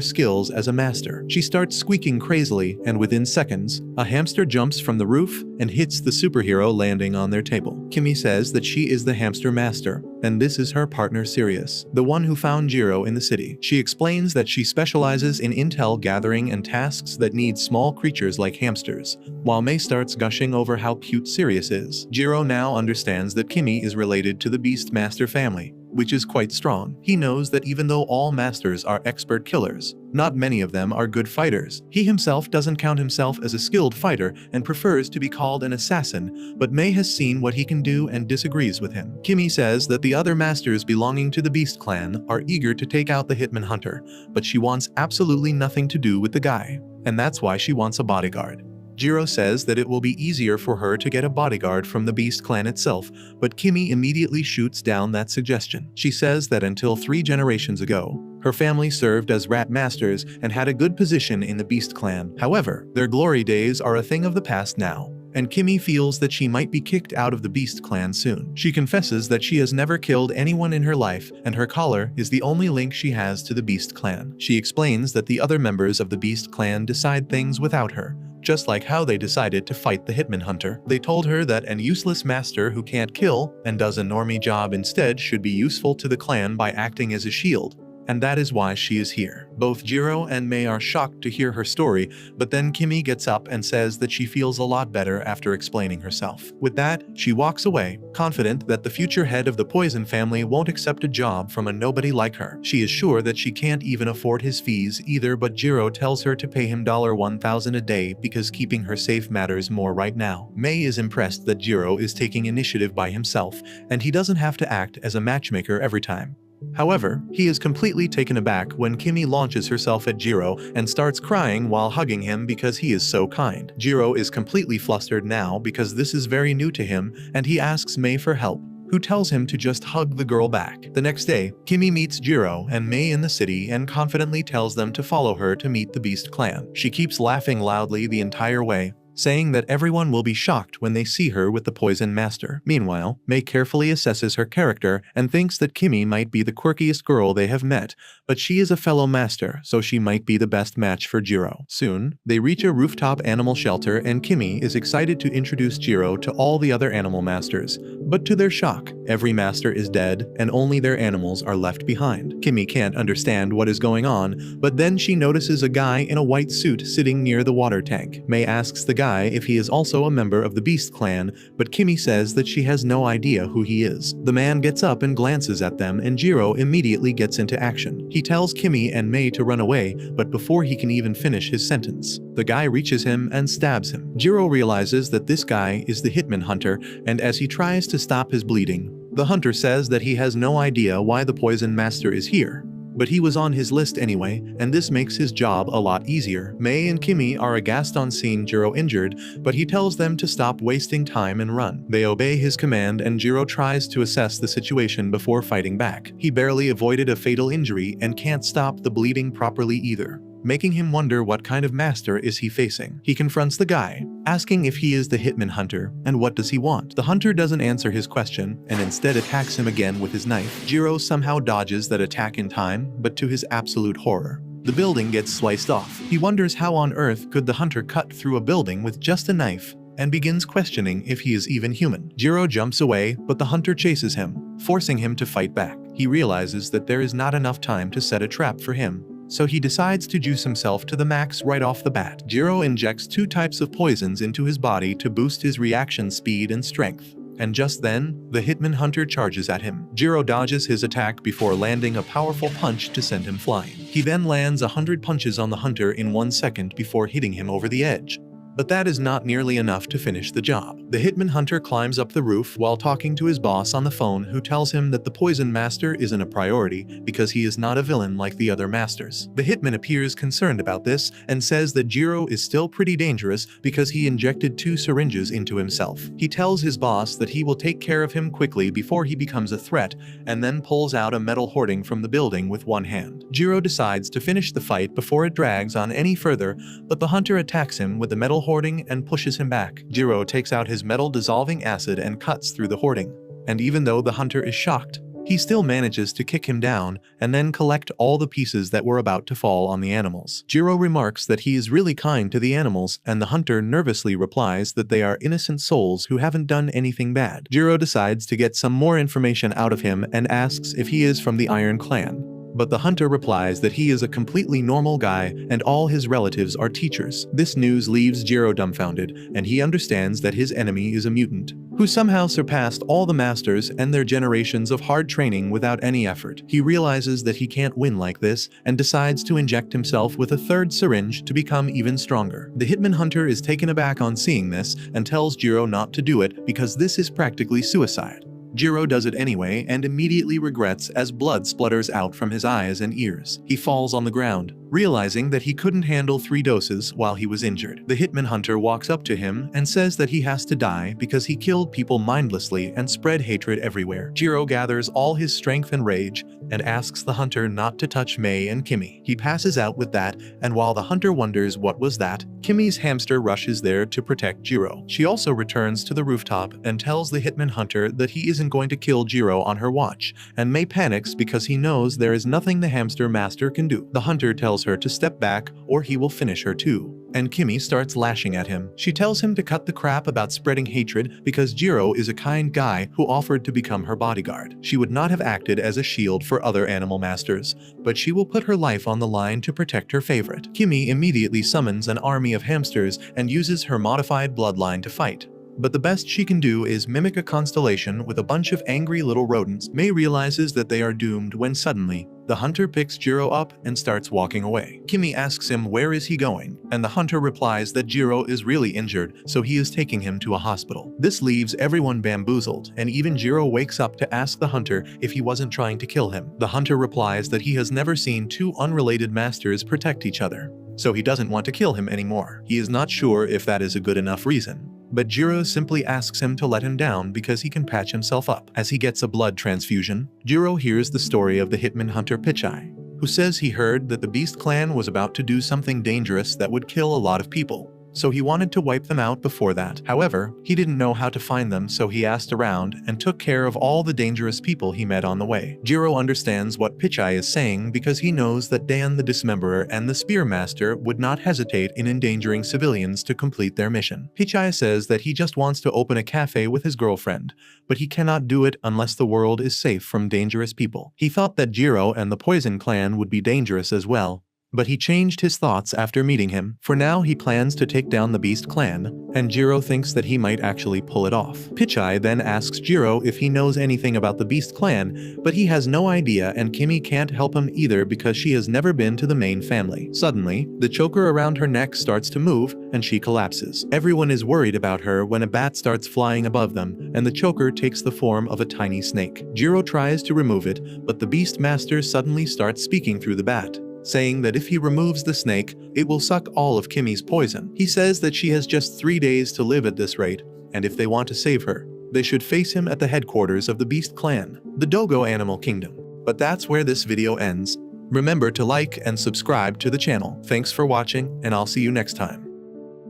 skills as a master. She starts squeaking crazily, and within seconds, a hamster jumps from the roof and hits the superhero, landing on their table. Kimmy says that she is the hamster master, and this is her partner Sirius, the one who found Gero in the city. She explains that she specializes in intel gathering and tasks that need small creatures like hamsters, while May starts gushing over how cute Sirius is. Gero now understands that Kimmy is related to the Beast Master family, which is quite strong. He knows that even though all masters are expert killers, not many of them are good fighters. He himself doesn't count himself as a skilled fighter and prefers to be called an assassin, but May has seen what he can do and disagrees with him. Kimmy says that the other masters belonging to the Beast clan are eager to take out the hitman hunter, but she wants absolutely nothing to do with the guy, and that's why she wants a bodyguard. Gero says that it will be easier for her to get a bodyguard from the Beast clan itself, but Kimmy immediately shoots down that suggestion. She says that until 3 generations ago, her family served as rat masters and had a good position in the Beast clan. However, their glory days are a thing of the past now, and Kimmy feels that she might be kicked out of the Beast clan soon. She confesses that she has never killed anyone in her life, and her collar is the only link she has to the Beast clan. She explains that the other members of the Beast clan decide things without her, just like how they decided to fight the hitman hunter. They told her that an useless master who can't kill and does a normie job instead should be useful to the clan by acting as a shield, and that is why she is here. Both Gero and May are shocked to hear her story, but then Kimmy gets up and says that she feels a lot better after explaining herself. With that, she walks away, confident that the future head of the Poison family won't accept a job from a nobody like her. She is sure that she can't even afford his fees either, but Gero tells her to pay him $1,000 a day because keeping her safe matters more right now. May is impressed that Gero is taking initiative by himself, and he doesn't have to act as a matchmaker every time. However, he is completely taken aback when Kimmy launches herself at Gero and starts crying while hugging him because he is so kind. Gero is completely flustered now because this is very new to him, and he asks May for help, who tells him to just hug the girl back. The next day, Kimmy meets Gero and May in the city and confidently tells them to follow her to meet the Beast clan. She keeps laughing loudly the entire way, saying that everyone will be shocked when they see her with the poison master. Meanwhile, Mei carefully assesses her character and thinks that Kimi might be the quirkiest girl they have met, but she is a fellow master, so she might be the best match for Gero. Soon, they reach a rooftop animal shelter and Kimi is excited to introduce Gero to all the other animal masters. But to their shock, every master is dead and only their animals are left behind. Kimi can't understand what is going on, but then she notices a guy in a white suit sitting near the water tank. Mei asks the guy if he is also a member of the Beast clan, but Kimi says that she has no idea who he is. The man gets up and glances at them and Gero immediately gets into action. He tells Kimi and Mei to run away, but before he can even finish his sentence, the guy reaches him and stabs him. Gero realizes that this guy is the hitman hunter, and as he tries to stop his bleeding, the hunter says that he has no idea why the poison master is here, but he was on his list anyway, and this makes his job a lot easier. Mei and Kimi are aghast on seeing Gero injured, but he tells them to stop wasting time and run. They obey his command and Gero tries to assess the situation before fighting back. He barely avoided a fatal injury and can't stop the bleeding properly either, making him wonder what kind of master is he facing. He confronts the guy, asking if he is the hitman hunter and what does he want. The hunter doesn't answer his question and instead attacks him again with his knife. Gero somehow dodges that attack in time, but to his absolute horror, the building gets sliced off. He wonders how on earth could the hunter cut through a building with just a knife, and begins questioning if he is even human. Gero jumps away, but the hunter chases him, forcing him to fight back. He realizes that there is not enough time to set a trap for him, so he decides to juice himself to the max right off the bat. Gero injects 2 types of poisons into his body to boost his reaction speed and strength, and just then, the hitman hunter charges at him. Gero dodges his attack before landing a powerful punch to send him flying. He then lands 100 punches on the hunter in 1 second before hitting him over the edge. But that is not nearly enough to finish the job. The hitman hunter climbs up the roof while talking to his boss on the phone, who tells him that the poison master isn't a priority because he is not a villain like the other masters. The hitman appears concerned about this and says that Gero is still pretty dangerous because he injected 2 syringes into himself. He tells his boss that he will take care of him quickly before he becomes a threat, and then pulls out a metal hoarding from the building with one hand. Gero decides to finish the fight before it drags on any further, but the hunter attacks him with the metal hoarding and pushes him back. Gero takes out his metal dissolving acid and cuts through the hoarding, and even though the hunter is shocked, he still manages to kick him down and then collect all the pieces that were about to fall on the animals. Gero remarks that he is really kind to the animals, and the hunter nervously replies that they are innocent souls who haven't done anything bad. Gero decides to get some more information out of him and asks if he is from the Iron Clan, but the hunter replies that he is a completely normal guy and all his relatives are teachers. This news leaves Gero dumbfounded, and he understands that his enemy is a mutant who somehow surpassed all the masters and their generations of hard training without any effort. He realizes that he can't win like this and decides to inject himself with a 3rd syringe to become even stronger. The hitman hunter is taken aback on seeing this and tells Gero not to do it because this is practically suicide. Gero does it anyway and immediately regrets as blood splutters out from his eyes and ears. He falls on the ground, realizing that he couldn't handle 3 doses while he was injured. The hitman hunter walks up to him and says that he has to die because he killed people mindlessly and spread hatred everywhere. Gero gathers all his strength and rage and asks the hunter not to touch Mei and Kimi. He passes out with that, and while the hunter wonders what was that, Kimi's hamster rushes there to protect Gero. She also returns to the rooftop and tells the hitman hunter that he isn't going to kill Gero on her watch, and Mei panics because he knows there is nothing the hamster master can do. The hunter tells her to step back or he will finish her too, and Kimi starts lashing at him. She tells him to cut the crap about spreading hatred because Gero is a kind guy who offered to become her bodyguard. She would not have acted as a shield for other animal masters, but she will put her life on the line to protect her favorite. Kimi immediately summons an army of hamsters and uses her modified bloodline to fight. But the best she can do is mimic a constellation with a bunch of angry little rodents. Mei realizes that they are doomed when suddenly, the hunter picks Gero up and starts walking away. Kimi asks him where is he going, and the hunter replies that Gero is really injured, so he is taking him to a hospital. This leaves everyone bamboozled, and even Gero wakes up to ask the hunter if he wasn't trying to kill him. The hunter replies that he has never seen 2 unrelated masters protect each other, so he doesn't want to kill him anymore. He is not sure if that is a good enough reason, but Gero simply asks him to let him down because he can patch himself up. As he gets a blood transfusion, Gero hears the story of the hitman hunter Pichai, who says he heard that the Beast clan was about to do something dangerous that would kill a lot of people, so he wanted to wipe them out before that. However, he didn't know how to find them, so he asked around and took care of all the dangerous people he met on the way. Gero understands what Pichai is saying because he knows that Dan the Dismemberer and the Spearmaster would not hesitate in endangering civilians to complete their mission. Pichai says that he just wants to open a cafe with his girlfriend, but he cannot do it unless the world is safe from dangerous people. He thought that Gero and the Poison Clan would be dangerous as well, but he changed his thoughts after meeting him. For now, he plans to take down the Beast Clan, and Gero thinks that he might actually pull it off. Pichai then asks Gero if he knows anything about the Beast Clan, but he has no idea, and Kimmy can't help him either because she has never been to the main family. Suddenly, the choker around her neck starts to move, and she collapses. Everyone is worried about her when a bat starts flying above them, and the choker takes the form of a tiny snake. Gero tries to remove it, but the Beast Master suddenly starts speaking through the bat, saying that if he removes the snake, it will suck all of Kimmy's poison. He says that she has just 3 days to live at this rate, and if they want to save her, they should face him at the headquarters of the Beast Clan, the Dogo Animal Kingdom. But that's where this video ends. Remember to like and subscribe to the channel. Thanks for watching, and I'll see you next time.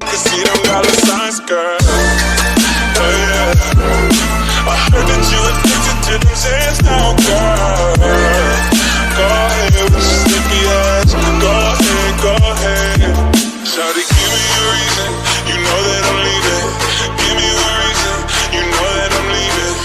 I heard that you addicted to them